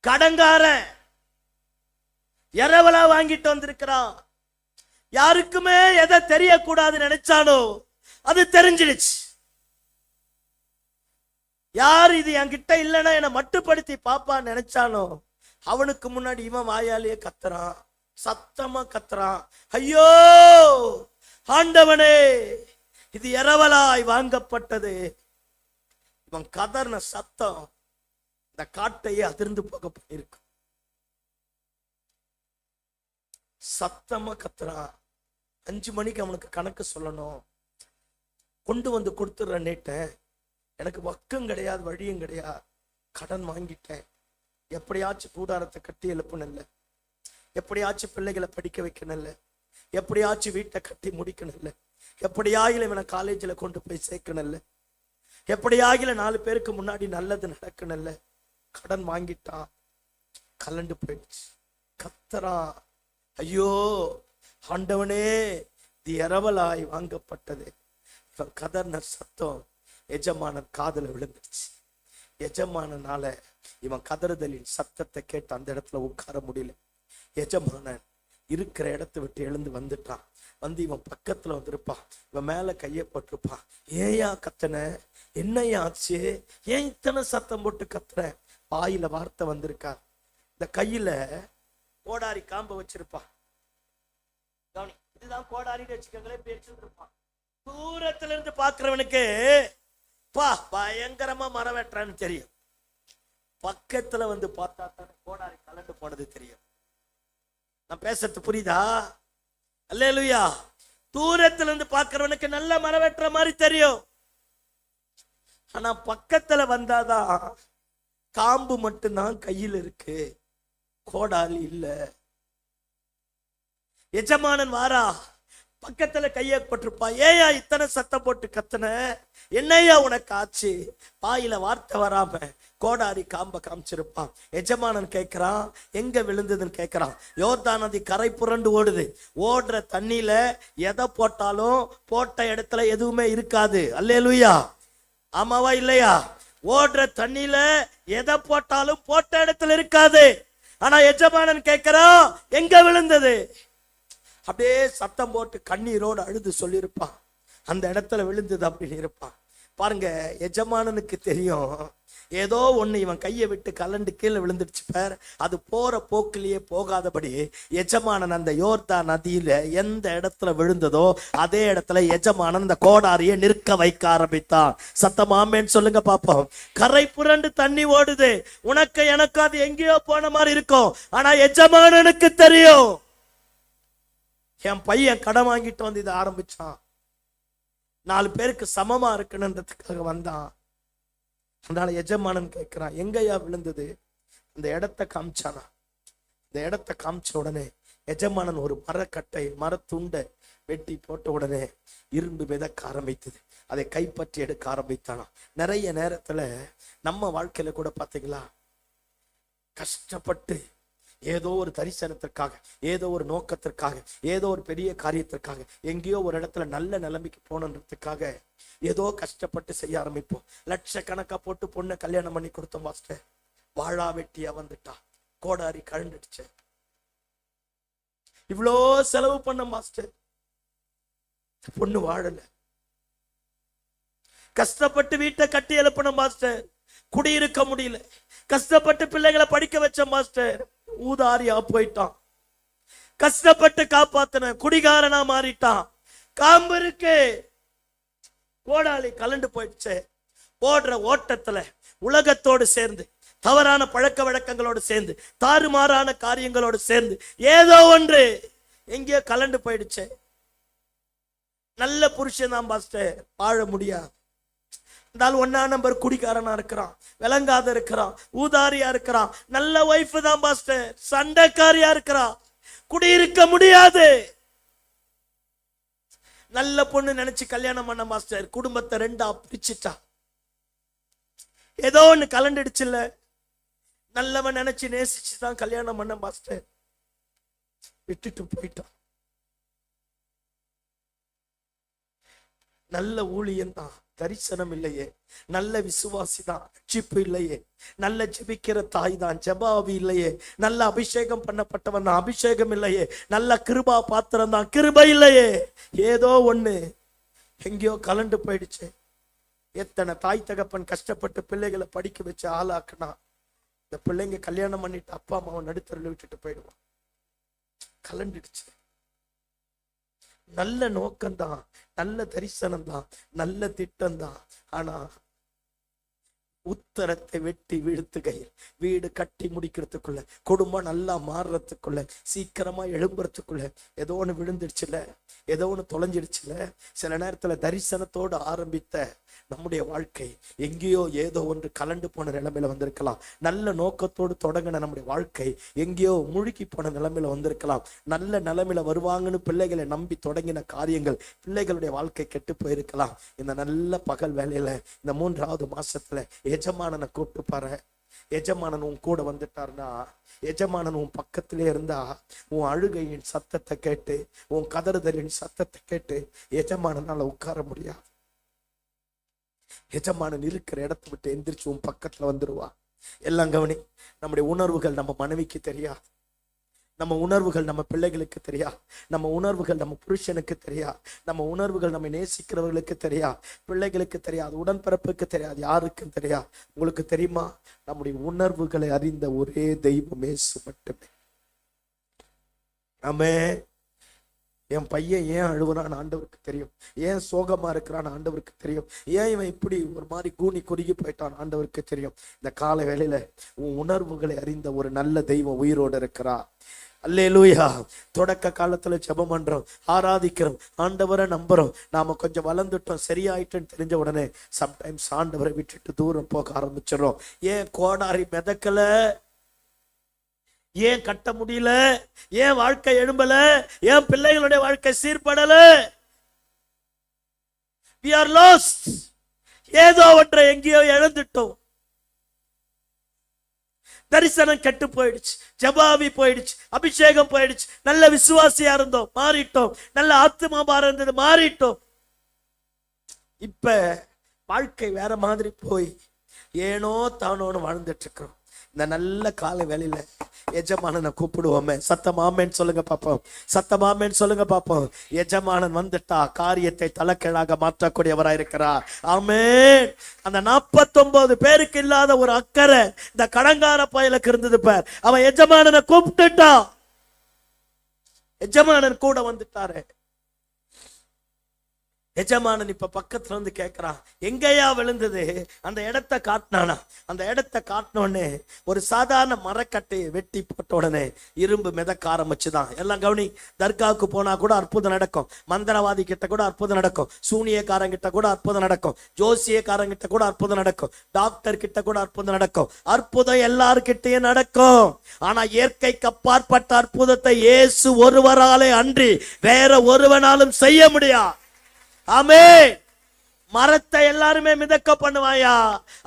கடங்காரன், இரவலா வாங்கிட்டு வந்திருக்கிறான். யாருக்குமே எதை தெரியக்கூடாதுன்னு நினைச்சானோ அது தெரிஞ்சிடுச்சு. யார் இது என்கிட்ட இல்லைன்னா என்னை மட்டுப்படுத்தி பாப்பான்னு நினைச்சானோ அவனுக்கு முன்னாடி இவன் வாயாலேயே கத்துறான், சத்தமா கத்துறான், ஐயோ ஆண்டவனே, இது இரவலாய் வாங்கப்பட்டது. இவன் கதர்ன சத்தம் இந்த காட்டையே அதிர்ந்து போக போயிருக்கு. சத்தமா கத்துறான். 5 மணிக்கு அவனுக்கு கணக்கு சொல்லணும். கொண்டு வந்து கொடுத்துடுற நேட்டேன், எனக்கு வக்கம் கிடையாது, வழியும் கிடையாது, கடன் வாங்கிட்டேன், எப்படியாச்சும் கூடாரத்தை கட்டி எழுப்பணும்ல, எப்படியாச்சும் பிள்ளைகளை படிக்க வைக்கணும்ல, எப்படியாச்சும் வீட்டை கட்டி முடிக்கணும்ல, எப்படியாகில இவனை காலேஜில் கொண்டு போய் சேர்க்கணும்ல, எப்படியாகில 4 பேருக்கு முன்னாடி நல்லது நடக்கணும்ல. கடன் வாங்கிட்டான், கலண்டு போயிடுச்சு. கத்தரா, ஐயோ ஆண்டவனே, இரவலாய் வாங்கப்பட்டது. இவன் கதர்ன சத்தம் எஜமானன் காதுல விழுந்துருச்சு. எஜமானனால இவன் கதறுதலின் சத்தத்தை கேட்டு அந்த இடத்துல உட்கார முடியல. எஜமானன் இருக்கிற இடத்த விட்டு எழுந்து வந்துட்டான். வந்து இவன் பக்கத்துல வந்திருப்பான். இவன் மேல கையப்பட்டிருப்பான். ஏயா கத்தன, என்னையா ஆச்சு, ஏன் இத்தனை சத்தம் போட்டு கத்துற? வாயில வார்த்தை வந்திருக்கா. இந்த கையில கோடாரி காம்ப வச்சிருப்பான். கவனி, இதுதான் கோடாரின்னு வச்சுக்கோங்களேன். பேச்சுட்டு இருப்பான். தூரத்துல இருந்து பாக்குறவனுக்கு பா பயங்கரமா மரம் வெட்டுறான்னு தெரியும். பக்கத்துல வந்து பார்த்தா தானே கோடாரி கலண்டு போனது தெரியும். நான் பேசுறது புரியுதா? அல்லேலூயா. தூரத்துல இருந்து பாக்குறவனுக்கு நல்ல மரம் வெட்டுற மாதிரி தெரியும். ஆனா பக்கத்துல வந்தாதான் காம்பு மட்டும்தான் கையில் இருக்கு, கோடாலி இல்ல. எஜமானன் வாரா, பக்கத்துல கையப்பட்டிருப்பா. ஏயா இத்தனை சத்தம் போட்டு கத்தன, என்னையா உனக்கு ஆச்சு? வாயில வார்த்தை வராம கோடாரி காம்ப காமிச்சிருப்பான். எஜமானன் கேட்கிறான், எங்க விழுந்ததுன்னு கேட்கிறான். யோர்தான் நதி கரை புரண்டு ஓடுது. ஓடுற தண்ணியில எதை போட்டாலும் போட்ட இடத்துல எதுவுமே இருக்காது. அல்லேலூயா, ஆமாவா இல்லையா? ஓடுற தண்ணியில எதை போட்டாலும் போட்ட இடத்துல இருக்காது. ஆனா எஜமானன் கேட்கிறான், எங்க விழுந்தது? அப்படியே சத்தம் போட்டு கண்ணீரோடு அழுது சொல்லியிருப்பான், அந்த இடத்துல விழுந்தது அப்படின்னு இருப்பான். பாருங்க, எஜமானனுக்கு தெரியும் ஏதோ ஒண்ணு இவன் கையை விட்டு கலண்டு கீழே விழுந்துடுச்சு பார். அது போற போக்கிலேயே போகாதபடி எஜமானன் அந்த யோர்தான் நதியில எந்த இடத்துல விழுந்ததோ அதே இடத்துல எஜமானன் அந்த கோடாரியை நிற்க வைக்க ஆரம்பித்தான். சத்தமாமேன்னு சொல்லுங்க பாப்போம். கரை புரண்டு தண்ணி ஓடுது. உனக்கு எனக்கு அது எங்கேயோ போன மாதிரி இருக்கும். ஆனா எஜமானனுக்கு தெரியும், என் பையன் கடன் வாங்கிட்டு வந்து இதை ஆரம்பிச்சான், 4 பேருக்கு சமமா இருக்கணுன்றதுக்காக வந்தான். அதனால எஜமானன் கேட்கிறான், எங்கயா விழுந்தது? அந்த இடத்த காமிச்சானா. இந்த இடத்த காமிச்ச உடனே எஜமானன் ஒரு மரக்கட்டை மரத்துண்டை வெட்டி போட்ட உடனே இரும்பு மிதக்க ஆரம்பித்தது. அதை கைப்பற்றி எடுக்க ஆரம்பித்தானா. நிறைய நேரத்துல நம்ம வாழ்க்கையில கூட பாத்தீங்களா, கஷ்டப்பட்டு ஏதோ ஒரு தரிசனத்திற்காக, ஏதோ ஒரு நோக்கத்திற்காக, ஏதோ ஒரு பெரிய காரியத்திற்காக, எங்கேயோ ஒரு இடத்துல நல்ல நிலைமைக்கு போனதுக்காக ஏதோ கஷ்டப்பட்டு செய்ய ஆரம்பிப்போம். லட்சக்கணக்கா போட்டு பொண்ணை கல்யாணம் பண்ணி கொடுத்தோம் மாஸ்டர், வாழா வெட்டியா வந்துட்டா, கோடாரி கழண்டுடுச்சு. இவ்வளோ செலவு பண்ண மாஸ்டர், பொண்ணு வாழல. கஷ்டப்பட்டு வீட்டை கட்டி எழுப்பின மாஸ்டர், குடியிருக்க முடியல. கஷ்டப்பட்டு பிள்ளைகளை படிக்க வச்ச மாஸ்டர், ஊதாரியா போயிட்டான். கஷ்டப்பட்டு காப்பாத்தின குடிகாரனா மாறிட்டான். காம்பு இருக்கு, கோடாலி கலண்டு போயிடுச்சு. ஓடுற ஓட்டத்துல உலகத்தோடு சேர்ந்து, தவறான பழக்க வழக்கங்களோடு சேர்ந்து, தாறுமாறான காரியங்களோடு சேர்ந்து ஏதோ ஒன்று எங்கேயோ கலண்டு போயிடுச்சு. நல்ல புருஷன் தான் பாஸ்டர், வாழ முடியாது. இருந்தாலும் 1ஆம் நம்பர் குடிக்காரனா இருக்கிறான், விளங்காத இருக்கிறான், ஊதாரியா இருக்கிறான். நல்ல வைஃப் தான் பாஸ்டர், சண்டைக்காரியா இருக்கிறான், குடியிருக்க முடியாது. நல்ல பொண்ணு நினைச்சு கல்யாணம் பண்ண மாஸ்டர், குடும்பத்தை 2ஆ பிரிச்சுட்டா. ஏதோ ஒண்ணு கலண்டுடுச்சுல்ல, நல்லவன் நினைச்சு நேசிச்சுதான் கல்யாணம் பண்ண மாஸ்டர், விட்டுட்டு போயிட்டான். நல்ல ஊழியன் தான், தரிசனம் இல்லையே. நல்ல விசுவாசி தான், ரட்சிப்பு இல்லையே. நல்ல ஜெபிக்கிற தாய் தான், ஜெபாவி இல்லையே. நல்ல அபிஷேகம் பண்ணப்பட்டவன் தான், அபிஷேகம் இல்லையே. நல்ல கிருபா பாத்திரம் தான், கிருபை இல்லையே. ஏதோ ஒண்ணு எங்கேயோ கலண்டு போயிடுச்சு. எத்தனை தாய் தகப்பன் கஷ்டப்பட்டு பிள்ளைகளை படிக்க வச்சு ஆளாக்குனா, இந்த பிள்ளைங்க கல்யாணம் பண்ணிட்டு அப்பா அம்மாவை நடுத்தரில் விட்டுட்டு போயிடுவான். கலண்டுடுச்சு. நல்ல நோக்கம்தான், நல்ல தரிசனம் தான், நல்ல திட்டம் தான். ஆனா உத்தரத்தை வெட்டி வீழ்த்துகையில், வீடு கட்டி முடிக்கிறதுக்குள்ள, குடும்பம் நல்லா மாறுறதுக்குள்ள, சீக்கிரமா எழும்புறதுக்குள்ள ஏதோ ஒண்ணு விழுந்துடுச்சுல, ஏதோ ஒண்ணு தொலைஞ்சிடுச்சுல. சில நேரத்துல தரிசனத்தோடு ஆரம்பித்த நம்முடைய வாழ்க்கை எங்கேயோ ஏதோ ஒன்று கலண்டு போன நிலைமையில வந்திருக்கலாம். நல்ல நோக்கத்தோடு தொடங்கின நம்முடைய வாழ்க்கை எங்கேயோ முழுகி போன நிலைமையில வந்திருக்கலாம். நல்ல நிலைமையில வருவாங்கன்னு பிள்ளைகளை நம்பி தொடங்கின காரியங்கள் பிள்ளைகளுடைய வாழ்க்கை கெட்டு போயிருக்கலாம். இந்த நல்ல பகல் வேலையில இந்த 3ஆவது மாசத்துல எஜமானனை கூப்பிட்டு பாரு, எஜமானன் உன் கூட வந்துட்டார்னா, எஜமானன் உன் பக்கத்திலே இருந்தா, உன் அழுகையின் சத்தத்தை கேட்டு, உன் கதறுதலின் சத்தத்தை கேட்டு எஜமானனால உட்கார முடியாது. எஜமானன் இருக்கிற இடத்தை விட்டு எந்திரிச்சு உன் பக்கத்துல வந்துருவா. எல்லாம் கவனி. நம்முடைய உணர்வுகள் நம்ம மனைவிக்கு தெரியாது, நம்ம உணர்வுகள் நம்ம பிள்ளைகளுக்கு தெரியா, நம்ம உணர்வுகள் நம்ம புருஷனுக்கு தெரியா, நம்ம உணர்வுகள் நம்ம நேசிக்கிறவர்களுக்கு தெரியா, பிள்ளைகளுக்கு தெரியாது, உடன்பிறப்புக்கு தெரியாது, யாருக்கும் தெரியா. உங்களுக்கு தெரியுமா? நம்முடைய உணர்வுகளை அறிந்த ஒரே தெய்வம் இயேசு மட்டுமே. ஆமென். என் பையன் ஏன் அழுவுறான்னு ஆண்டவருக்கு தெரியும், ஏன் சோகமா இருக்கிறான்னு ஆண்டவருக்கு தெரியும், ஏன் இவன் இப்படி ஒரு மாதிரி கூனி குறுகி போயிட்டான் ஆண்டவருக்கு தெரியும். இந்த கால வேளையில உன் உணர்வுகளை அறிந்த ஒரு நல்ல தெய்வம் உயிரோடு இருக்கிறா. அல்லேலூயா. தொடக்க காலத்துல ஜெபம் பண்றோம், ஆராதிக்கிறோம், ஆண்டவரை நம்புறோம். நாம கொஞ்சம் வளர்ந்துட்டோம், சரியாயிட்டோன்னு தெரிஞ்ச உடனே சம்டைம்ஸ் ஆண்டவரை விட்டுட்டு தூரம் போக ஆரம்பிச்சிடறோம். ஏன் கோடாரி மிதக்கல, ஏன் கட்ட முடியல, ஏன் வாழ்க்கை எழும்பல, ஏன் பிள்ளைகளுடைய வாழ்க்கை சீர்படல? We are lost. ஏதோ ஒன்றை எங்கேயோ இழந்துட்டோம். தரிசனம் கெட்டு போயிடுச்சு, ஜபாவி போயிடுச்சு, அபிஷேகம் போயிடுச்சு. நல்ல விசுவாசியா இருந்தோம், மாறிட்டோம். நல்ல ஆத்துமாபாரம் இருந்தது, மாறிட்டோம். இப்ப வாழ்க்கை வேற மாதிரி போய் ஏனோ தானோன்னு வாழ்ந்துட்டு இருக்கிறோம். இந்த நல்ல கால வேளையில எஜமானனை கூப்பிடுவோமே. சத்தமாமேன்னு சொல்லுங்க பாப்போம், சத்தமாமேன்னு சொல்லுங்க பாப்போம். எஜமானன் வந்துட்டா காரியத்தை தலைக்கீழாக மாற்றக்கூடியவராயிருக்கிறார். ஆமென். அந்த 49 பேருக்கு இல்லாத ஒரு அக்கறை இந்த கடங்கார பயலுக்கு இருந்தது பார். அவன் எஜமானனை கூப்பிட்டுட்டா, எஜமானன் கூட வந்துட்டாரு. எஜமானன் இப்ப பக்கத்துல இருந்து கேட்கிறான், எங்கேயா விழுந்தது? அந்த இடத்தை காட்டினானா. அந்த இடத்தை காட்டினோடனே ஒரு சாதாரண மரக்கட்டையை வெட்டி போட்ட உடனே இரும்பு மிதக்க ஆரம்பிச்சுதான். எல்லாம் கவனி. தர்காவுக்கு போனா கூட அற்புதம் நடக்கும், மந்திரவாதி கிட்ட கூட அற்புதம் நடக்கும், சூனியக்காரங்கிட்ட கூட அற்புதம் நடக்கும், ஜோசியக்காரங்கிட்ட கூட அற்புதம் நடக்கும், டாக்டர் கிட்ட கூட அற்புதம் நடக்கும். அற்புதம் எல்லார்கிட்டையும் நடக்கும். ஆனா இயற்கைக்கு அப்பாற்பட்ட அற்புதத்தை இயேசு ஒருவராலே அன்றி வேற ஒருவனாலும் செய்ய முடியாது. ஆமென். மரத்தை எல்லாருமே மிதக்க பண்ணுவாயா,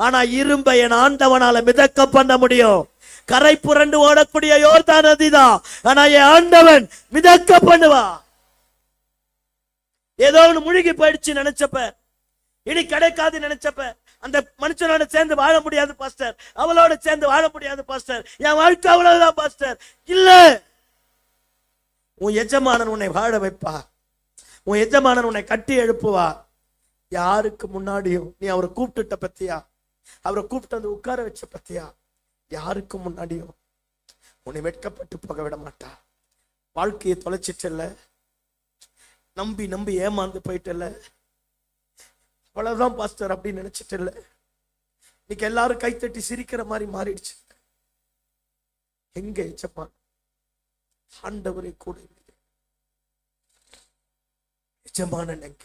ஆனா இரும்பை என் ஆண்டவனால மிதக்க பண்ண முடியும். கரை புரண்டு ஓடக்கூடிய யோர்தான் நதிதான், ஆனா என் ஆண்டவன் மிதக்க பண்ணுவா. ஏதோ ஒண்ணு முழுகி போயிடுச்சு நினைச்சப்ப, இனி கிடைக்காது நினைச்சப்ப, அந்த மனுஷனோட சேர்ந்து வாழ முடியாது பாஸ்டர், அவளோட சேர்ந்து வாழ முடியாது பாஸ்டர், என் வாழ்க்கை அவ்வளவுதான் பாஸ்டர். இல்ல, உன் எஜமானன் உன்னை வாழ வைப்பா. உன் எஜமானன் உன்னை கட்டி எழுப்புவா. யாருக்கு முன்னாடியும் நீ அவரை கூப்பிட்டுட்ட பத்தியா, அவரை கூப்பிட்டு வந்து உட்கார வச்ச பத்தியா, யாருக்கு முன்னாடியும் உன்னை வெட்கப்பட்டு போக விட மாட்டா. வாழ்க்கையை தொலைச்சிட்டல, நம்பி நம்பி ஏமாந்து போயிட்டல, அவ்வளவுதான் பாஸ்டர் அப்படின்னு நினைச்சிட்டல. இன்னைக்கு எல்லாரும் கைத்தட்டி சிரிக்கிற மாதிரி மாறிடுச்சு. எங்க எஜமான்? ஆண்டவரை கூட எஜமானன் எங்க?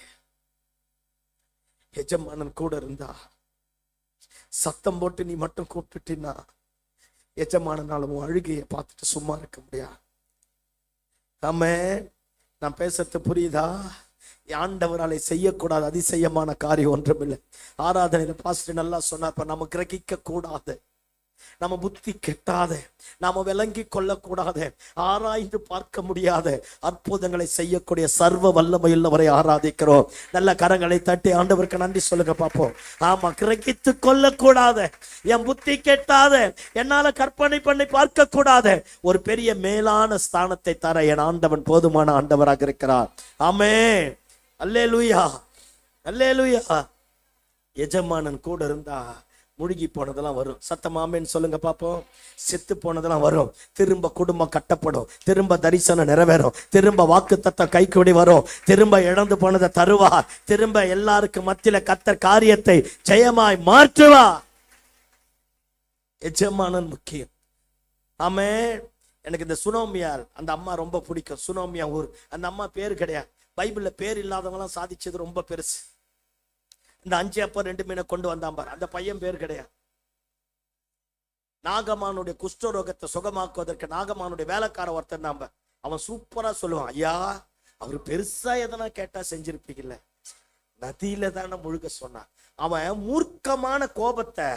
எஜமானன் கூட இருந்தா, சத்தம் போட்டு நீ மட்டும் கூப்பிட்டுட்டீன்னா எஜமானனாலும் அழுகையை பார்த்துட்டு சும்மா இருக்க முடியாது. ஆமென். நான் பேசுறது புரியுதா? ஆண்டவராலே செய்யக்கூடாது அதிசயமான காரியம் ஒன்றுமில்லை. ஆராதனையில பாஸ்டர் நல்லா சொன்னார், நம்ம கிரகிக்க கூடாது, நம்ம புத்தி கெட்டாத, நாம விளங்கி கொள்ளக்கூடாத, ஆராய்ந்து பார்க்க முடியாத அற்புதங்களை செய்யக்கூடிய சர்வ வல்லமையுள்ளவரை ஆராதிக்கிறோம். நல்ல கரங்களை தட்டி ஆண்டவருக்கு நன்றி சொல்லுங்க பாப்போம். ஆமா, கிரகித்து கொள்ளக்கூடாத, என் புத்தி கெட்டாத, என்னால கற்பனை பண்ணி பார்க்க கூடாத ஒரு பெரிய மேலான ஸ்தானத்தை தர என் ஆண்டவன் போதுமான ஆண்டவராக இருக்கிறார். ஆமென். அல்லேலூயா, அல்லேலூயா. எஜமானன் கூட இருந்தா முழுகி போனதெல்லாம் வரும். சத்தமாமேன்னு சொல்லுங்க பாப்போம். செத்து போனதெல்லாம் வரும், திரும்ப குடும்பம் கட்டப்படும், திரும்ப தரிசனம் நிறைவேறும், திரும்ப வாக்குத்தத்தம் கைக்கூடி வரும், திரும்ப இழந்து போனதை தருவார், திரும்ப எல்லாருக்கும் மத்தியில கர்த்தர் காரியத்தை ஜெயமாய் மாற்றுவா. எஜமானன் முக்கியம். ஆமென். எனக்கு இந்த சுனோமியார் அந்த அம்மா ரொம்ப பிடிக்கும். சுனோமியா ஊர், அந்த அம்மா பேரு கிடையாது, பைபிள்ல பேர் இல்லாதவங்களாம் சாதிச்சது ரொம்ப பெருசு. இந்த 5 அப்பம் 2 மீனை கொண்டு வந்தான் பார், அந்த பையன் பேர் கிடையாது. நாகமானுடைய குஷ்டரோகத்தை சுகமாக்குவதற்கு நாகமானுடைய வேலைக்கார ஒருத்தர் நாம, அவன் சூப்பரா சொல்லுவான், ஐயா அவரு பெருசா எதனா கேட்டா செஞ்சிருப்பீங்கல்ல, நதியில தானே முழுக சொன்னான். அவன் மூர்க்கமான கோபத்தை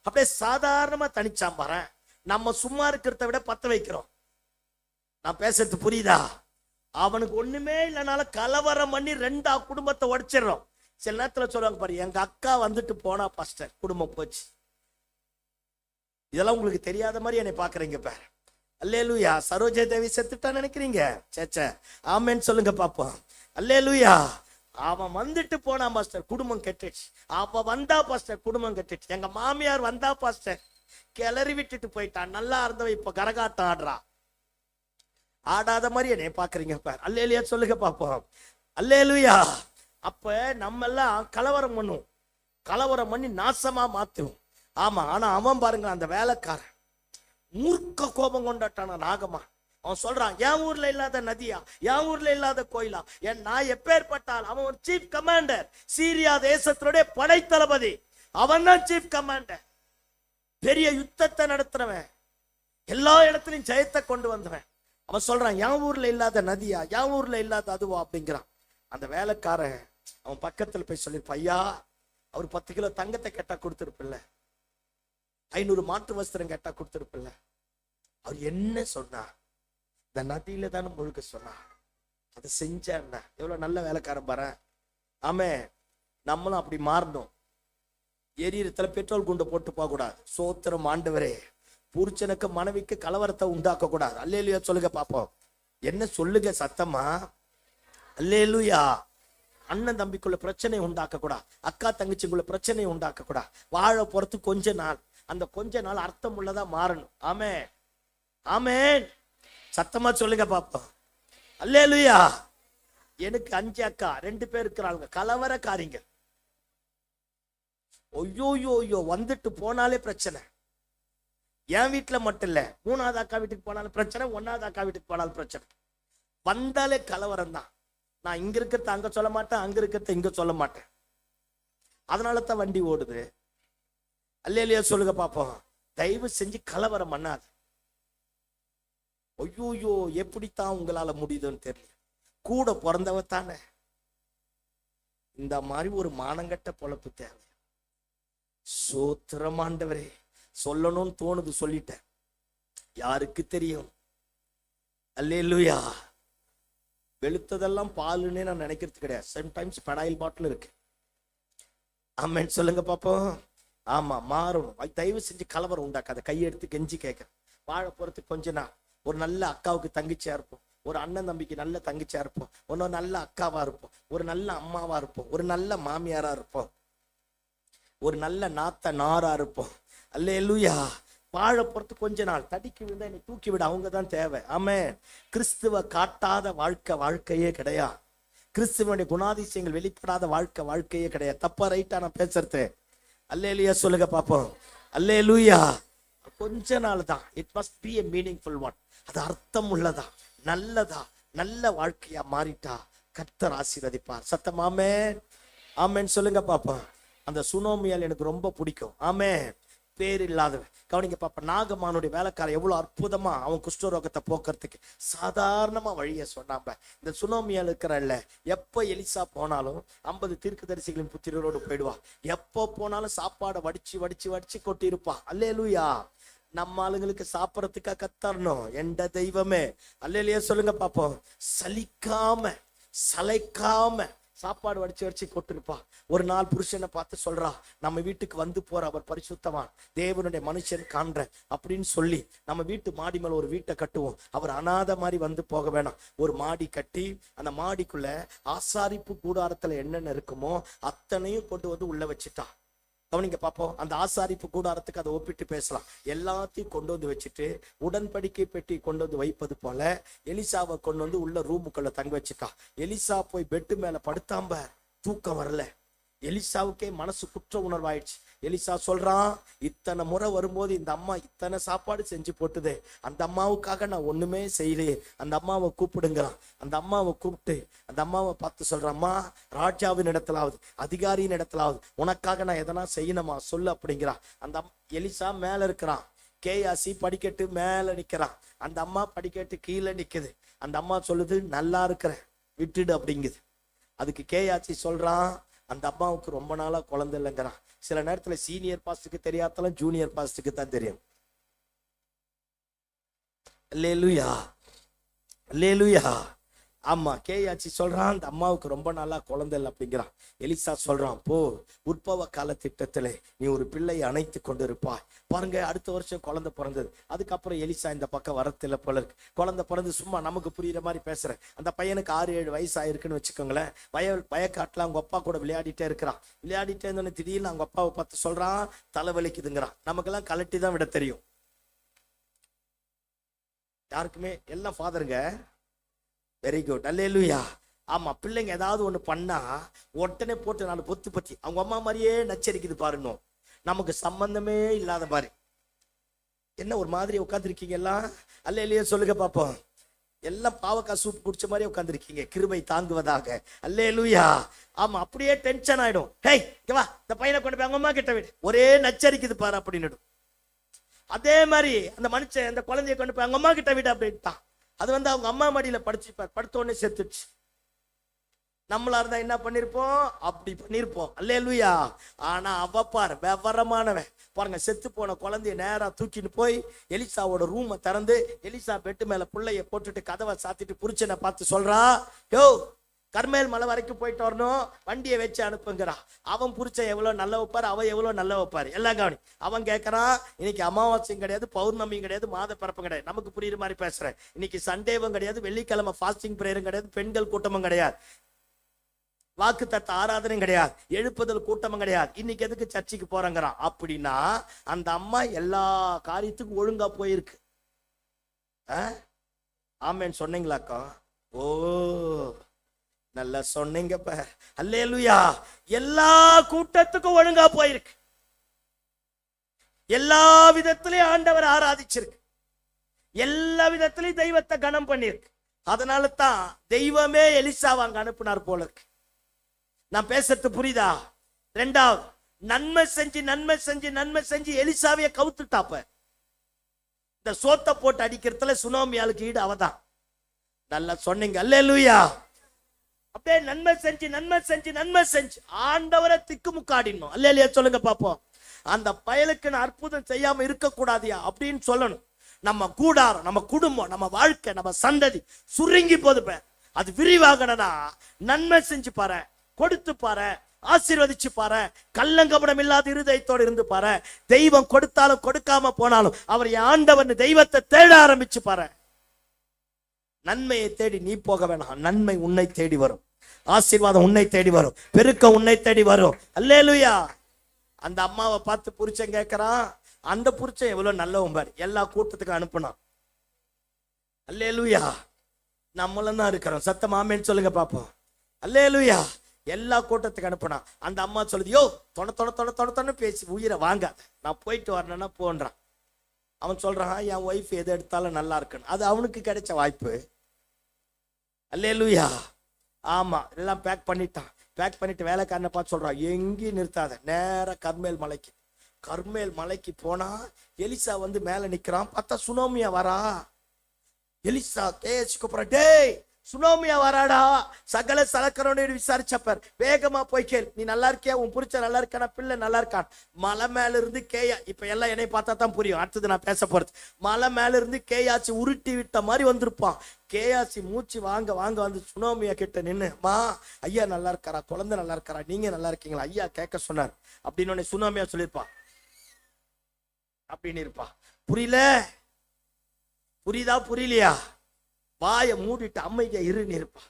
அப்படியே சாதாரணமா தனிச்சான் பாரு. நம்ம சும்மா இருக்கிறத விட பத்த வைக்கிறோம். நான் பேசுறது புரியுதா? அவனுக்கு ஒண்ணுமே இல்லைனாலும் கலவரம் பண்ணி 2 குடும்பத்தை உடைச்சிடறோம். சில நேரத்துல சொல்லுவாங்க பாரு, எங்க அக்கா வந்துட்டு போனா பாஸ்டர் குடும்பம் போச்சு. இதெல்லாம் உங்களுக்கு தெரியாத மாதிரி என்னை பாக்குறீங்க பாரு. அல்லேலூயா. சரோஜா தேவி செத்துட்டா நினைக்கிறீங்க? சேச்சே, ஆமேன்னு சொல்லுங்க பாப்போம். அல்லேலூயா. அவன் வந்துட்டு போனா பாஸ்டர் குடும்பம் கெட்டுச்சு. அவ வந்தா பாஸ்டர் குடும்பம் கெட்டுச்சு. எங்க மாமியார் வந்தா பாஸ்டர் கிளறி விட்டுட்டு போயிட்டான். நல்லா இருந்தவ இப்ப கரகாட்டம் ஆடுறா. ஆடாத மாதிரி என்னை பாக்குறீங்க பாரு. அல்லேலூயா சொல்லுங்க பாப்போம். அல்லேலூயா. அப்ப நம்ம எல்லாம் கலவரம் பண்ணுவோம், கலவரம் பண்ணி நாசமா மாத்துவோம். ஆமா. ஆனா அவன் பாருங்க, அந்த வேலைக்காரன் மூர்க்க கோபம் கொண்டாட்டான நாகமா. அவன் சொல்றான், என் ஊர்ல இல்லாத நதியா, என் ஊர்ல இல்லாத கோயிலா, நான் எப்பேற்பட்டால் அவன் ஒரு சீஃப் கமாண்டர், சீரியா தேசத்தினுடைய படை தளபதி. அவன் தான் சீஃப் கமாண்டர், பெரிய யுத்தத்தை நடத்துறவன், எல்லா இடத்துலயும் ஜெயத்தை கொண்டு வந்தவன். அவன் சொல்றான், என் ஊர்ல இல்லாத நதியா, என் ஊர்ல இல்லாத அதுவா அப்படிங்கிறான். அந்த வேலைக்காரன் அவன் பக்கத்துல போய் சொல்லிருப்பான், ஐயா அவர் 10 கிலோ தங்கத்தை கேட்டா கொடுத்துருப்பில்ல, 500 மாற்று வஸ்திரம் கேட்டா கொடுத்துருப்பில்ல. அவர் என்ன சொன்னார்? இந்த நதியில தானே முழுக்க சொன்னார். அதை செஞ்சேன். எவ்வளவு நல்ல வேலைக்காரன் பாரு. ஆமே. நம்மளும் அப்படி மாறணும். எரியத்துல பெட்ரோல் குண்டை போட்டு போக கூடாது. சோத்திரம் ஆண்டவரே. புருஷனுக்கு மனைவிக்கு கலவரத்தை உண்டாக்க கூடாது. அல்லேலூயா சொல்லுங்க பாப்போம். என்ன சொல்லுங்க சத்தமா? அல்லேலூயா. அண்ணன் தம்பிக்குள்ள பிரச்சனை உண்டாக்க கூடாது. அக்கா தங்கச்சிக்குள்ள பிரச்சனை உண்டாக்க கூடாது. வாழ போறது கொஞ்ச நாள், அந்த கொஞ்ச நாள் அர்த்தம் உள்ளதா மாறணும். ஆமே ஆமேன். சத்தமா சொல்லுங்க பாப்போம். அல்லேலூயா. எனக்கு 5 அக்கா, 2 பேர் இருக்கிறாங்க, கலவரக்காரிங்க. ஐயோ வந்துட்டு போனாலே பிரச்சனை. என் வீட்டுல மட்டும் இல்ல, 3வது அக்கா வீட்டுக்கு போனாலும் பிரச்சனை, 1வது அக்கா வீட்டுக்கு போனாலும் பிரச்சனை. வந்தாலே கலவரம் தான். நான் இங்க இருக்கிறத அங்க சொல்ல மாட்டேன், அங்க இருக்கிறத இங்க சொல்ல மாட்டேன். அதனால தான் வண்டி ஓடுது. அல்லேலூயா சொல்லுங்க பாப்போம். தயவு செஞ்சு கலவரம் பண்ணாது. ஐயோ எப்படித்தான் உங்களால முடியுதுன்னு தெரியல. கூட பிறந்தவ தானே. இந்த மாதிரி ஒரு மானங்கட்ட பொழப்பு தேவை. சோத்திரமாண்டவரே. சொல்லணும்னு தோணுது, சொல்லிட்டேன். யாருக்கு தெரியும்? அல்லேலூயா. வெளுத்ததெல்லாம் பாலுன்னே நான் நினைக்கிறது கிடையாது. சம்டைம்ஸ் பெடாயில் பாட்டில் இருக்கு. ஆமேன்னு சொல்லுங்க பாப்போம். ஆமா, மாறணும். தயவு செஞ்சு கலவரம் உண்டாக்காத. கையெடுத்து கெஞ்சி கேட்க. வாழ போறதுக்கு கொஞ்ச நாள் ஒரு நல்ல அக்காவுக்கு தங்கச்சியா இருப்போம், ஒரு அண்ணன் தம்பிக்கு நல்ல தங்கச்சியா இருப்போம், ஒரு நல்ல அக்காவா இருப்போம், ஒரு நல்ல அம்மாவா இருப்போம், ஒரு நல்ல மாமியாரா இருப்போம், ஒரு நல்ல நாத்த நாரா இருப்போம். அல்லேலூயா. வாழ போறது கொஞ்ச நாள். தடிக்கி விழுந்தா என்னை தூக்கி விட அவங்க தான் தேவை. ஆமே. கிறிஸ்துவ காட்டாத வாழ்க்கையே கிடையாது. கிறிஸ்துவனுடைய குணாதிசயங்கள் வெளிப்படாத வாழ்க்கையே கிடையாது. தப்பா ரைட்டா நான் பேசுறது? அல்லேலூயா சொல்லுங்க பாப்போம். அல்லேலூயா. கொஞ்ச நாள் தான். It must be a meaningful one. அது அர்த்தம் உள்ளதா, நல்லதா, நல்ல வாழ்க்கையா மாறிட்டா கர்த்தர் ஆசீர்வதிப்பார். சத்தமாமே ஆமேன்னு சொல்லுங்க பாப்பா. அந்த சுனோமியால் எனக்கு ரொம்ப பிடிக்கும். ஆமே. பேர் இல்லாதவன். கவனிங்க பாப்பா. நாகமானுடைய வேலைக்காரன் எவ்வளவு அற்புதமா அவன் குஷ்டரோகத்தை போக்குறதுக்கு சாதாரணமா வழிய சொன்னாம்ப. இந்த சுனோமியால் இருக்கிறல்ல, எப்ப எலிசா போனாலும் 50 தீர்க்கதரிசிகளின் புத்திரரோடு போயிடுவா. எப்போ போனாலும் சாப்பாடை வடிச்சு கொட்டி இருப்பா. அல்லேலூயா. நம்ம ஆளுங்களுக்கு சாப்பிடறதுக்கா கத்தரணும். எந்த தெய்வமே. அல்லேலூயா சொல்லுங்க பாப்போம். சலைக்காம சாப்பாடு வடிச்சு கொட்டிருப்பா. ஒரு நாள் புருஷனை பார்த்து சொல்றா, நம்ம வீட்டுக்கு வந்து போற அவர் பரிசுத்தவான், தேவனுடைய மனுஷன் காண்ற அப்படின்னு சொல்லி நம்ம வீட்டு மாடி மேல ஒரு வீட்டை கட்டுவோம். அவர் அனாதை மாதிரி வந்து போக வேணாம். ஒரு மாடி கட்டி அந்த மாடிக்குள்ள ஆசாரிப்பு கூடாரத்துல என்னென்ன இருக்குமோ அத்தனையும் கொண்டு வந்து உள்ள வச்சுட்டா. கவனிங்க பாப்போம். அந்த ஆசாரிப்பு கூடாரத்துக்கு அதை ஒப்பிட்டு பேசலாம். எல்லாத்தையும் கொண்டு வந்து வச்சுட்டு உடன்படிக்கை பெட்டி கொண்டு வந்து வைப்பது போல எலிசாவை கொண்டு வந்து உள்ள ரூமுக்குள்ள தங்க வச்சுட்டா. எலிசா போய் பெட்டு மேல படுத்தாம்ப, தூக்கம் வரல. எலிசாவுக்கே மனசு குற்ற உணர்வாயிடுச்சு. எலிசா சொல்றான், இத்தனை முறை வரும்போது இந்த அம்மா இத்தனை சாப்பாடு செஞ்சு போட்டுதே, அந்த அம்மாவுக்காக நான் ஒண்ணுமே செய்யலையே, அந்த அம்மாவை கூப்பிடுங்கிறான். அந்த அம்மாவை கூப்பிட்டு அந்த அம்மாவை பார்த்து சொல்றாம்மா, ராஜாவின் இடத்துலாவது அதிகாரியின் இடத்துலாவது உனக்காக நான் எதனா செய்யணுமா சொல்லு அப்படிங்கிறான். அந்த எலிசா மேல இருக்கிறான். கேயாசி படிக்கட்டு மேல நிக்கிறான். அந்த அம்மா படிக்கட்டு கீழே நிக்குது. அந்த அம்மா சொல்லுது, நல்லா இருக்கிற விட்டுடு அப்படிங்குது. அதுக்கு கேயாச்சி சொல்றான், அந்த அம்மாவுக்கு ரொம்ப நாளா குழந்தை இல்லைங்கிறான். சில நேரத்துல சீனியர் பாஸ்டுக்கு தெரியாதலாம் ஜூனியர் பாஸ்டுக்கு தான் தெரியும். அல்லேலூயா, அல்லேலூயா. ஆமா, கேயாச்சி சொல்றான் அந்த அம்மாவுக்கு ரொம்ப நாளா குழந்தை இல்லை அப்படிங்கிறான். எலிசா சொல்றான், போ, உற்பவ கால திட்டத்துல நீ ஒரு பிள்ளையை அணைத்து கொண்டு இருப்பாய். பாருங்க, அடுத்த வருஷம் குழந்தை பிறந்தது. அதுக்கப்புறம் எலிசா இந்த பக்கம் வரத்தில்லை போல இருக்கு. குழந்தை பிறந்து, சும்மா நமக்கு புரியுற மாதிரி பேசுறேன், அந்த பையனுக்கு 6-7 வயசு ஆயிருக்குன்னு வச்சுக்கோங்களேன். வயக்காட்டுல அவங்க அப்பா கூட விளையாடிட்டே இருக்கிறான். விளையாடிட்டே இருந்தோன்னு திடீர்னு அவங்க அப்பாவை பார்த்து சொல்றான், தலைவலிக்குதுங்கிறான். நமக்கெல்லாம் கலட்டி தான் விட தெரியும், யாருக்குமே. எல்லாம் ஃபாதருங்க, வெரி குட், அல்லேலூயா. ஆமா, பிள்ளைங்க ஏதாவது ஒண்ணு பண்ணா உடனே போட்டு 4 பொத்து பத்தி அவங்க அம்மா மாதிரியே நச்சரிக்குது பாருங்க. நமக்கு சம்பந்தமே இல்லாத மாதிரி. என்ன ஒரு மாதிரி உட்காந்துருக்கீங்க எல்லாம்? அல்லேலூயா சொல்லுங்க பாப்போம். எல்லாம் பாவக்காய் சூப் குடிச்ச மாதிரி உட்காந்துருக்கீங்க. கிருபை தாங்குவதாக, அல்லேலூயா. ஆமா, அப்படியே டென்ஷன் ஆயிடும். ஹேய், இங்க வா, இந்த பையனை கொண்டு போய் அவங்க அம்மா கிட்ட விடு, ஒரே நச்சரிக்குது பாரு அப்படின்னு. அதே மாதிரி அந்த மனுஷன் அந்த குழந்தைய கொண்டு போய் அவங்க அம்மா கிட்ட விடு அப்படின்ட்டான். அது அவங்க அம்மா மடியில படுத்த உடனே செத்துச்சு. நம்மளா இருந்தா என்ன பண்ணிருப்போம்? அப்படி பண்ணிருப்போம், அல்லேலூயா. ஆனா அவ பாரு, விவரமானவன் பாருங்க. செத்து போன குழந்தைய நேரா தூக்கிட்டு போய் எலிசாவோட ரூமை திறந்து, எலிசா பெட்டு மேல பிள்ளைய போட்டுட்டு கதவை சாத்திட்டு புருஷனை பார்த்து சொல்றா, யோ, கர்மேல் மலை வரைக்கும் போயிட்டு வரணும், வண்டியை வச்சு அனுப்புங்கிறா. அவன் புருஷன் எவ்வளவு நல்ல வைப்பாரு, அவன் எவ்வளவு நல்ல வைப்பாரு, எல்லாம் கவனி. அவன் கேட்கறான், இன்னைக்கு அமாவாசையும் கிடையாது, பௌர்ணமியும் கிடையாது, மாத பிறப்பும் கிடையாது. நமக்கு புரியுற மாதிரி பேசுறேன். இன்னைக்கு சண்டேவும் கிடையாது, வெள்ளிக்கிழமை ஃபாஸ்டிங் பிரேயரும் கிடையாது, பெண்கள் கூட்டமும் கிடையாது, வாக்கு தத்த ஆராதனையும் கிடையாது, எழுப்புதல் கூட்டமும் கிடையாது. இன்னைக்கு எதுக்கு சர்ச்சைக்கு போறங்கிறான். அப்படின்னா அந்த அம்மா எல்லா காரியத்துக்கும் ஒழுங்கா போயிருக்கு. ஆமேன்னு சொன்னீங்களாக்கா? ஓ, நல்லா சொன்னீங்கப்ப, அல்லேலூயா. எல்லா கூட்டத்துக்கும் ஒழுங்கா போயிருக்கு. எல்லா விதத்திலையும் ஆண்டவர் ஆராதிச்சிருக்கு. எல்லா விதத்திலையும் தெய்வத்தை கனம் பண்ணிருக்கு. அதனால தான் தெய்வமே எலிசாவை அங்க அனுப்புனார் போல இருக்கு. நான் பேசுறது புரியுதா? 2வது, நன்மை செஞ்சு நன்மை செஞ்சு நன்மை செஞ்சு எலிசாவைய கவுத்துட்டாப்ப. இந்த சோத்தை போட்டு அடிக்கிறதுல சுனாமியாளுக்கு ஈடு அவதான். நல்லா சொன்னீங்க, அல்லேலூயா. அப்படியே நன்மை செஞ்சு நன்மை செஞ்சு நன்மை செஞ்சு ஆண்டவரை திக்குமுக்காடினோம், அல்லேலூயா சொல்லுங்க பாப்போம். அந்த பயலுக்கு நான் அற்புதம் செய்யாம இருக்க கூடாதியா அப்படின்னு சொல்லணும். நம்ம கூடாரம், நம்ம குடும்பம், நம்ம வாழ்க்கை, நம்ம சந்ததி சுருங்கி போது. அது விரிவாகணும்னா நன்மை செஞ்சு பாரு, கொடுத்து பாரு, ஆசீர்வதிச்சு பாரு, கள்ளங்கபடம் இல்லாத இருதயத்தோடு இருந்து பாரு. தெய்வம் கொடுத்தாலும் கொடுக்காம போனாலும் அவர் ஆண்டவன் தெய்வத்தை தேட ஆரம்பிச்சு பாரு. நன்மையை தேடி நீ போக வேணாம், நன்மை உன்னை தேடி வரும், ஆசீர்வாதம் உன்னை தேடி வரும், பெருக்கம் உன்னை தேடி வரும், அல்லேலூயா. அந்த அம்மாவை பார்த்து புருஷன் கேட்கிறான், அந்த புருஷன் எவ்வளவு நல்லவன் பாரு, எல்லா கூட்டத்துக்கும் அனுப்புனான், அல்லேலூயா. நம்மளும் தான் இருக்கிறோம், சத்தம் ஆமேன்னு சொல்லுங்க பாப்போம், அல்லேலூயா. எல்லா கூட்டத்துக்கு அனுப்புனா. அந்த அம்மா சொல்லுது, யோ, தொண பேசி உயிரை வாங்காத, நான் போயிட்டு வரணும்னா போன்றான். அவன் சொல்றான், என் ஒய்ஃப் எது எடுத்தாலும் நல்லா இருக்குன்னு. அது அவனுக்கு கிடைச்ச வாய்ப்பு, அல்லேலூயா. ஆமா, எல்லாம் பேக் பண்ணிட்டான். பேக் பண்ணிட்டு வேலைக்காரனை பார்த்து சொல்றான், எங்கேயும் நிறுத்தாத, நேர கர்மேல் மலைக்கு. கர்மேல் மலைக்கு போனா எலிசா மேல நிக்கிறான். பார்த்தா சுனாமியா வரா. எலிசா கேஸ் கூப்பிடுற, டேய் சுனாமியா வராடா, சகல சலக்கரோட விசாரிச்சப்பர், வேகமா போய் கேள், நீ நல்லா இருக்கியா, உன் புரிச்ச நல்லா இருக்கான, பிள்ளை நல்லா இருக்கான். மலை மேல இருந்து கேயா, இப்ப எல்லாம் என்னை பார்த்தா தான் புரியும், அடுத்தது நான் பேச போறது. மலை மேல இருந்து கேயாச்சி உருட்டி விட்ட மாதிரி வந்திருப்பான். கேயாச்சி மூச்சு வாங்க வாங்க வந்து சுனாமியா கிட்ட நின்று, மா ஐயா நல்லா இருக்காரா, குழந்தை நல்லா இருக்காரா, நீங்க நல்லா இருக்கீங்களா ஐயா கேட்க சொன்னார் அப்படின்னு சுனாமியா சொல்லியிருப்பான். அப்படின்னு இருப்பா. புரியல? புரியுதா புரியலையா? வாய மூடிட்டு அமைதியா இருன்னு இருப்பான்.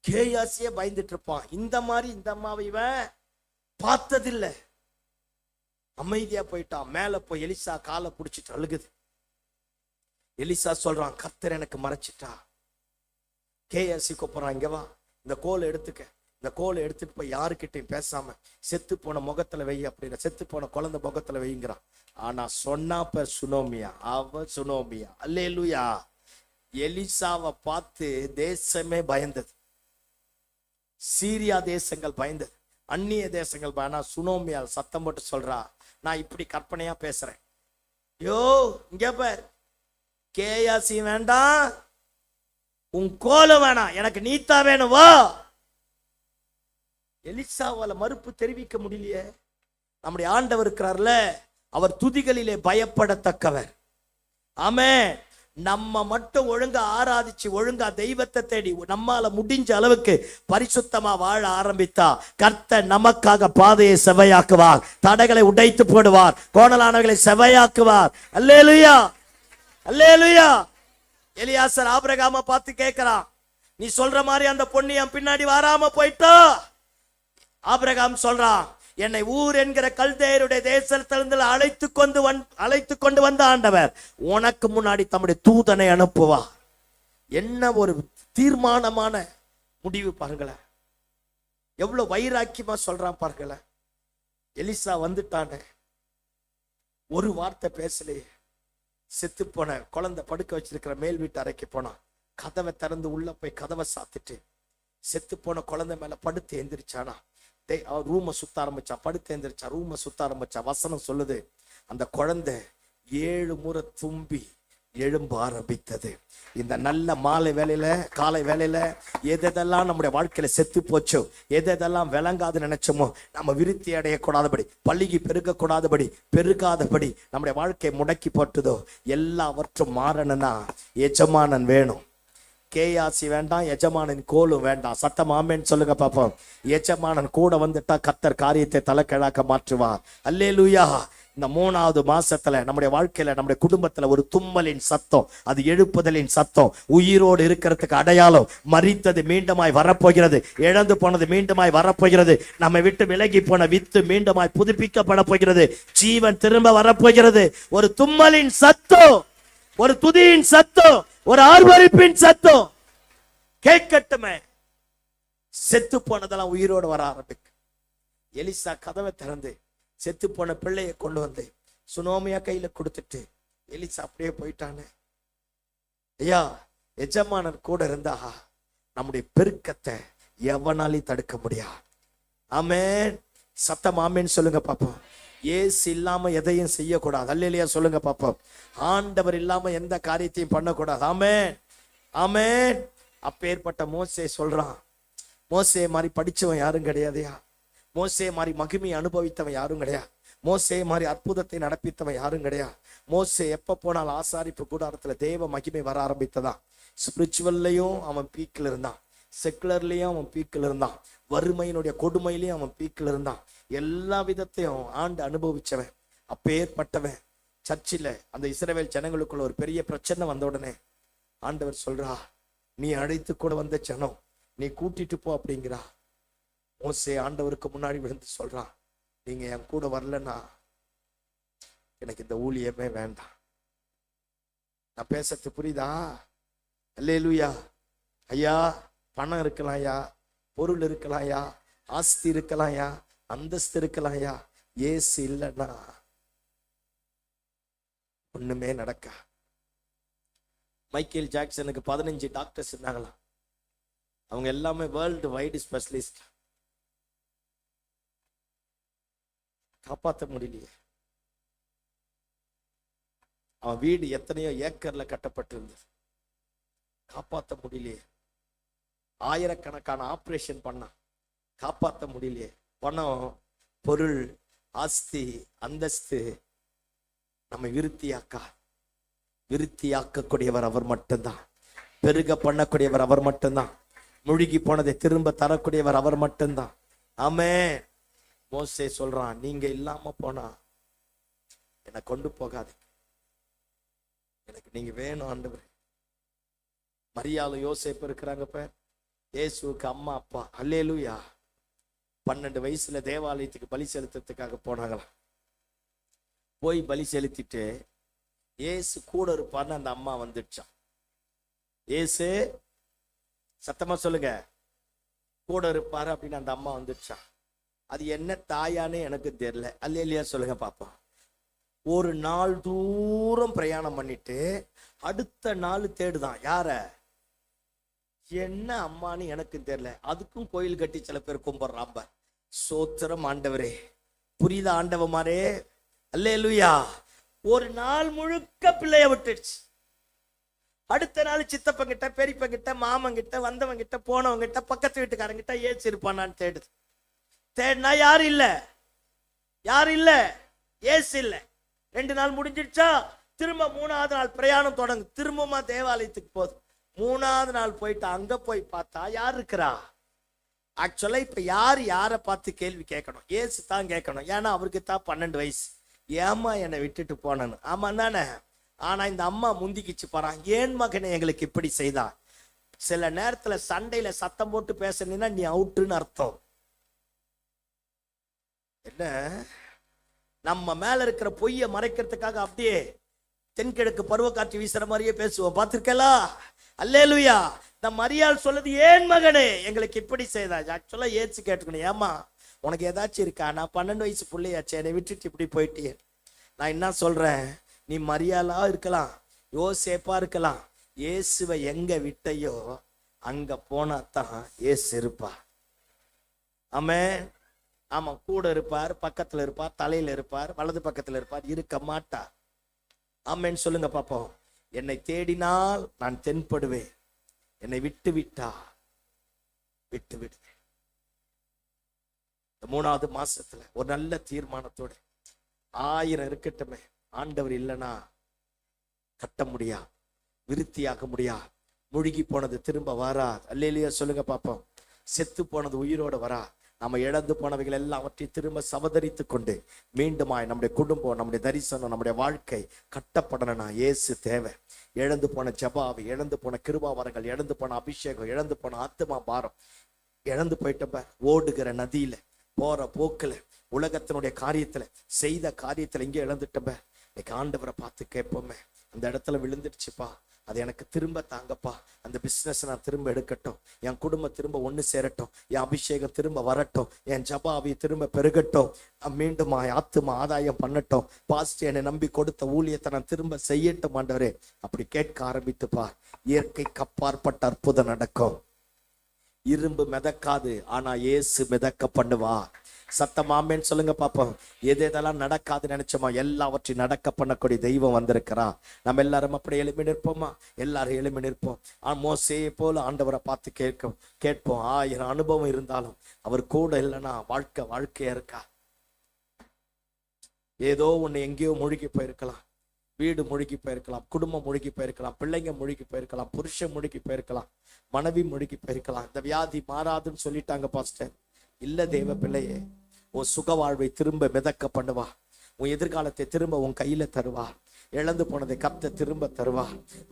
கேயாசியே பயந்துட்டு இருப்பான். இந்த மாதிரி இந்த அம்மாவை இவன் பார்த்ததில்லை. அமைதியா போயிட்டான். மேல போய் எலிசா காலை பிடிச்சிட்டு அழுகுது. எலிசா சொல்றான், கர்த்தர் எனக்கு மறைச்சிட்டா. கேயாசி கூப்பிடுறான், இங்க வா, இந்த கோலை எடுத்துக்க. இந்த கோலை எடுத்துட்டு போய் யாருக்கிட்டையும் பேசாம செத்து போன முகத்துல வை அப்படின்னா, செத்து போன குழந்தை முகத்துல வைங்கிறான். ஆனா சொன்னா பேர் சுனோமியா, அவ சுனோமியா, அல்லேலூயா. எலிசாவை பார்த்து தேசமே பயந்தது. சீரியா தேசங்கள் பயந்தது, அந்நிய தேசங்கள். ஆனா சுனோமியால் சத்தம் போட்டு சொல்றா, நான் இப்படி கற்பனையா பேசுறேன், யோ இங்க பார், கேயாசி வேண்டாம், உன் கோலம் வேணாம், எனக்கு நீத்தா வேணும், வா. எலிசாவால மறுப்பு தெரிவிக்க முடியலையே. நம்முடைய ஆண்டவர் இருக்கிறார்ல, அவர் துதிகளிலே பயப்படத்தக்கவர். ஆமென். நம்ம மட்டும் ஒழுங்கா ஆராதிச்சு ஒழுங்கா தெய்வத்தை தேடி நம்மால முடிஞ்ச அளவுக்கு பரிசுத்தமா வாழ ஆரம்பித்தா கர்த்தர் நமக்காக பாதையை செவையாக்குவார், தடைகளை உடைத்து போடுவார், கோணலானவர்களை செவையாக்குவார். அல்லேலூயா, அல்லேலூயா. எலியாசர் ஆபிரகாம பார்த்து கேட்கிறான், நீ சொல்ற மாதிரி அந்த பொண்ணு என் பின்னாடி வராம போயிட்டா? ஆபிரகாம் சொல்றான், என்னை ஊர் என்கிற கல்தேயருடைய தேசத்திலிருந்து அழைத்து கொண்டு வந்த ஆண்டவர் உனக்கு முன்னாடி தம்முடைய தூதனை அனுப்புவா. என்ன ஒரு தீர்மானமான முடிவு பாருங்களேன். எவ்வளவு வைராக்கியமா சொல்றான் பாருங்களேன். எலிசா வந்துட்டானே, ஒரு வார்த்தை பேசலையே. செத்து போன குழந்தை படுக்க வச்சிருக்கிற மேல் வீட்டு அறைக்கு போனான். கதவை திறந்து உள்ள போய் கதவை சாத்திட்டு செத்து போன குழந்தை மேல படுத்து எந்திரிச்சானா. ரூமை சுத்த ஆரம்பிச்சா, படுத்து எந்திரிச்சா, ரூமை சுத்த ஆரம்பிச்சா. வசனம் சொல்லுது, அந்த குழந்தை 7 முறை தும்பி எழும்ப ஆரம்பித்தது. இந்த நல்ல மாலை வேலையில காலை வேலையில எதெல்லாம் நம்முடைய வாழ்க்கையில செத்து போச்சோ, எதெல்லாம் விளங்காது நினைச்சோமோ, நம்ம விருத்தி அடையக்கூடாதபடி, பள்ளிக்கு பெருகாதபடி நம்முடைய வாழ்க்கையை முடக்கி போட்டுதோ, எல்லாவற்றும் மாறணும்னா எஜமானன் வேணும். கேயாசி வேண்டாம், எஜமானன் கோலும் வேண்டாம். சத்தம் ஆமென் சொல்லுங்க பாப்போம். எஜமானன் கூட வந்துட்டா கர்த்தர் காரியத்தை தலைக்கிழாக்க மாற்றுவார். அல்லேலூயா. இந்த 3வது மாசத்துல நம்முடைய வாழ்க்கையில நம்முடைய குடும்பத்துல ஒரு தும்மலின் சத்தம், அது எழுப்புதலின் சத்தம். உயிரோடு இருக்கிறதுக்கு அடையாளம். மரித்தது மீண்டுமாய் வரப்போகிறது, இழந்து போனது மீண்டுமாய் வரப்போகிறது, நம்ம விட்டு விலகி போன வித்து மீண்டுமாய் புதுப்பிக்கப்பட போகிறது, ஜீவன் திரும்ப வரப்போகிறது. ஒரு தும்மலின் சத்தம், ஒரு துதியின் சத்தம், ஒரு ஆர்ப்பரிப்பின் சத்தம் கேட்கட்டுமே. செத்து போனதெல்லாம் உயிரோடு வர ஆரம்பிக்கும். எலிசா கதவை திறந்து செத்து போன பிள்ளையை கொண்டு வந்து சுனோமியா கையில கொடுத்துட்டு எலிசா அப்படியே போயிட்டானே. ஐயா, எஜமானர் கூட இருந்தா நம்முடைய பெருக்கத்தை எவனாலையும் தடுக்க முடியாது. ஆமென். சத்தம் ஆமென் சொல்லுங்க பாப்போம். ஏசு இல்லாம எதையும் செய்யக்கூடாது. அல்லேலூயா சொல்லுங்க பாப்போம். ஆண்டவர் இல்லாம எந்த காரியத்தையும் பண்ணக்கூடாது. ஆமென், ஆமென். அப்பேற்பட்ட மோசே சொல்றான், மோசே மாதிரி படிச்சவன் யாரும் கிடையாதுயா, மோசே மாதிரி மகிமை அனுபவித்தவன் யாரும் கிடையாது, மோசே மாதிரி அற்புதத்தை நடப்பித்தவன் யாரும் கிடையாது. மோசே எப்ப போனாலும் ஆசாரிப்பு கூடாரத்துல தேவ மகிமை வர ஆரம்பித்ததான். ஸ்பிரிச்சுவல்லையும் அவன் பீக்கில் இருந்தான், செக்குலர்லயும் அவன் பீக்கில் இருந்தான், வறுமையினுடைய கொடுமையிலையும் அவன் பீக்கில் இருந்தான். எல்லா விதத்தையும் ஆண்டு அனுபவிச்சவன், அப்பேற்பட்டவன். சர்ச்சில் அந்த இஸ்ரவேல் ஜனங்களுக்குள்ள ஒரு பெரிய பிரச்சனை வந்த உடனே ஆண்டவர் சொல்றா, நீ அழைத்து கூட வந்த ஜனம், நீ கூட்டிட்டு போ அப்படிங்கிறா. மோசே ஆண்டவருக்கு முன்னாடி விழுந்து சொல்றான், நீங்க என் கூட வரலன்னா எனக்கு இந்த ஊழியமே வேண்டாம். நான் பேசுறது புரியுதா? அல்லேலூயா. ஐயா, பணம் இருக்கலாம்யா, பொருள் இருக்கலாம்யா, ஆஸ்தி இருக்கலாம்யா, அந்தஸ்து இருக்கலாம்யா, ஏசு இல்லைன்னா ஒண்ணுமே நடக்க. மைக்கேல் ஜாக்சனுக்கு 15 டாக்டர்ஸ் இருந்தாங்களாம். அவங்க எல்லாமே வேர்ல்டு வைடு ஸ்பெஷலிஸ்ட். காப்பாற்ற முடியலையே. அவன் வீடு எத்தனையோ ஏக்கர்ல கட்டப்பட்டிருந்தது, காப்பாற்ற முடியலையே. ஆயிரக்கணக்கான ஆபரேஷன் பண்ணான், காப்பாற்ற முடியலையே. பணம், பொருள், ஆஸ்தி, அந்தஸ்து நம்ம விருத்தியாக்கக்கூடியவர் அவர் மட்டும்தான். பெருக பண்ணக்கூடியவர் அவர் மட்டும்தான். முழுகி போனதை திரும்ப தரக்கூடியவர் அவர் மட்டும்தான். ஆமென். மோசே சொல்றான், நீங்க இல்லாம போனா என்னை கொண்டு போகாது, எனக்கு நீங்க வேணும் ஆண்டவர். மரியாதை யோசேப்பு இருக்கிறாங்க, இயேசுவுக்கு அம்மா அப்பா. அல்லேலூயா. 12 வயசுல தேவாலயத்துக்கு பலி செலுத்துறதுக்காக போனாங்களாம். போய் பலி செலுத்திட்டு ஏசு கூட இருப்பான்னு அந்த அம்மா வந்துடுச்சான். ஏசு, சத்தமா சொல்லுங்க, கூட இருப்பாரு அப்படின்னு அந்த அம்மா வந்துடுச்சான். அது என்ன தாயானே எனக்கு தெரியல. அல்லேலூயா சொல்லுங்க பாப்பா. ஒரு நாள் தூரம் பிரயாணம் பண்ணிட்டு அடுத்த நாள் தேடுதான். யார? என்ன அம்மான்னு எனக்கு தெரியல. அதுக்கும் கோயில் கட்டி சில பேர் கும்பிடுறாம்ப. சோத்திரம் ஆண்டவரே. புரியுதா ஆண்டவமாரே? அல்லேலூயா. ஒரு நாள் முழுக்க பிள்ளைய விட்டுடுச்சு. அடுத்த நாள் சித்தப்பங்கிட்ட, பெரியப்பங்கிட்ட, மாமங்கிட்ட, வந்தவங்கிட்ட, போனவங்கிட்ட, பக்கத்து வீட்டுக்காரங்கிட்ட ஏச்சு இருப்பானான்னு தேடுது. தேடினா யார் இல்ல, யார் இல்ல, ஏசு இல்ல. 2 நாள் முடிஞ்சிடுச்சா, திரும்ப 3வது நாள் பிரயாணம் தொடங்கு. திரும்பமா தேவாலயத்துக்கு போகுது. 3வது நாள் போயிட்டு அங்க போய் பார்த்தா யார் இருக்கிறா? ஆக்சுவலா இப்ப யாரை பார்த்து கேள்வி கேட்கணும்? ஏசு தான் கேட்கணும். ஏன்னா அவருக்கு தான் 12 வயசு. ஏமா என்னை விட்டுட்டு போனேன்னு. ஆமா தானே? ஆனா இந்த அம்மா முந்திக்கிச்சு பாறான். ஏன் மகனை எங்களுக்கு இப்படி செய்தான்? சில நேரத்துல சண்டையில சத்தம் போட்டு பேசுனீங்கன்னா நீ அவுட்டுன்னு அர்த்தம். என்ன, நம்ம மேல இருக்கிற பொய்ய மறைக்கிறதுக்காக அப்படியே தென்கிழக்கு பருவக்காற்று வீசுற மாதிரியே பேசுவோம். பார்த்திருக்கலா? அல்லேலூயா. இந்த மரியாள் சொல்லுது, ஏன் மகனே எங்களுக்கு இப்படி செய்தாச்சு. ஆக்சுவலா ஏச்சு கேட்டுக்கணும், ஏமா உனக்கு ஏதாச்சும் இருக்கா? நான் 12 வயசு பிள்ளையாச்சு, என்னை விட்டுட்டு இப்படி போயிட்டியே. நான் என்ன சொல்றேன், நீ மரியாளா இருக்கலாம், யோசேப்பா இருக்கலாம், இயேசுவை எங்க விட்டையோ அங்க போனாதான் ஏசு இருப்பா. ஆமென். ஆமா, கூட இருப்பார், பக்கத்துல இருப்பார், தலையில இருப்பார், வலது பக்கத்துல இருப்பார், இருக்க மாட்டார். ஆமென் சொல்லுங்க பாப்போம். என்னை தேடினால் நான் தென்படுவேன், என்னை விட்டு விட்டா விட்டு விடுவேன். 3வது மாசத்துல ஒரு நல்ல தீர்மானத்தோட 1000 இருக்கட்டுமே, ஆண்டவர் இல்லைன்னா கட்ட முடியா, விருத்தியாக முடியா. முழுகி போனது திரும்ப வராது. அல்லேலூயா சொல்லுங்க பாப்போம். செத்து போனது உயிரோட வரா. நம்ம இழந்து போனவைகள் எல்லாவற்றையும் திரும்ப சவதரித்து கொண்டு மீண்டுமாய் நம்முடைய குடும்பம், நம்முடைய தரிசனம், நம்முடைய வாழ்க்கை கட்டப்படணும்னா இயேசு தேவை. இழந்து போன ஜபாவை, இழந்து போன கிருபாவரங்கள், இழந்து போன அபிஷேகம், இழந்து போன ஆத்துமா பாரம், இழந்து போயிட்டப்ப ஓடுகிற நதியில, போற போக்குல, உலகத்தினுடைய காரியத்துல, செய்த காரியத்துல இங்கே இழந்துட்டப்ப இன்னைக்கு ஆண்டவரை பார்த்து கேட்போமே, அந்த இடத்துல விழுந்துடுச்சுப்பா, அது எனக்கு திரும்ப தாங்கப்பா. அந்த பிசினஸ் நான் திரும்ப எடுக்கட்டும், என் குடும்பம் திரும்ப ஒண்ணு சேரட்டும், என் அபிஷேகம் திரும்ப வரட்டும், என் ஜபாவை திரும்ப பெருகட்டும், மீண்டும் ஆத்துமா ஆதாயம் பண்ணட்டும், பாஸ்ட் என்னை நம்பி கொடுத்த ஊழியத்தை நான் திரும்ப செய்யட்டும் ஆண்டவரே. அப்படி கேட்க ஆரம்பித்துப்பா, இயற்கைக்கு அப்பாற்பட்ட அற்புதம் நடக்கும். இரும்பு மிதக்காது, ஆனா இயேசு மிதக்க பண்ணுவா. சத்தமாமேன்னு சொல்லுங்க பாப்போம். எதெல்லாம் நடக்காது நினைச்சோமா எல்லாவற்றையும் நடக்க பண்ணக்கூடிய தெய்வம் வந்திருக்கிறா. நம்ம எல்லாரும் அப்படி எழுப்பி நிற்போமா? எல்லாரும் எழுப்பி நிற்போம். மோசேயை போல ஆண்டவரை பார்த்து கேட்போம். 1000 அனுபவம் இருந்தாலும் அவர் கூட இல்லைன்னா வாழ்க்கையா இருக்கா? ஏதோ ஒண்ணு எங்கேயோ முழுகி போயிருக்கலாம், வீடு முழுகி போயிருக்கலாம், குடும்பம் முழுகி போயிருக்கலாம், பிள்ளைங்க முழுகி போயிருக்கலாம், புருஷன் முழுகி போயிருக்கலாம், மனைவி முழுகி போயிருக்கலாம். இந்த வியாதி மாறாதுன்னு சொல்லிட்டாங்க பாஸ்டர். இல்ல தேவ பிள்ளையே, உன் சுக வாழ்வை திரும்ப மிதக்க பண்ணுவா. உன் எதிர்காலத்தை திரும்ப உன் கையில தருவா. இழந்து போனதை கர்த்தர் திரும்ப தருவா.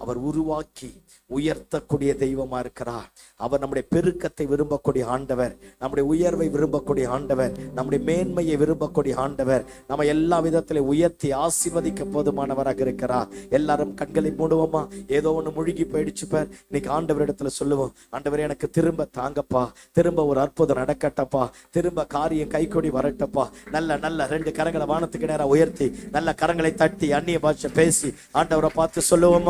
அவர் உருவாக்கி உயர்த்தக்கூடிய தெய்வமா இருக்கிறார். அவர் நம்முடைய பெருக்கத்தை விரும்பக்கூடிய ஆண்டவர், நம்முடைய உயர்வை விரும்பக்கூடிய ஆண்டவர், நம்முடைய மேன்மையை விரும்பக்கூடிய ஆண்டவர். நம்ம எல்லா விதத்திலும் உயர்த்தி ஆசீர்வதிக்க போதுமானவராக இருக்கிறார். எல்லாரும் கண்களை மூடுவோமா? ஏதோ ஒண்ணு முழுகி போயிடுச்சு பார். இன்னைக்கு ஆண்டவர் இடத்துல சொல்லுவோம், ஆண்டவர் எனக்கு திரும்ப தாங்கப்பா, திரும்ப ஒரு அற்புதம் நடக்கட்டப்பா, திரும்ப காரியம் கைகூடி வரட்டப்பா. நல்ல 2 கரங்களை வானத்துக்கு நேரம் உயர்த்தி நல்ல கரங்களை தட்டி அந்நிய பாஷை பேசி ஆண்டவரை பார்த்து சொல்லுவோமா?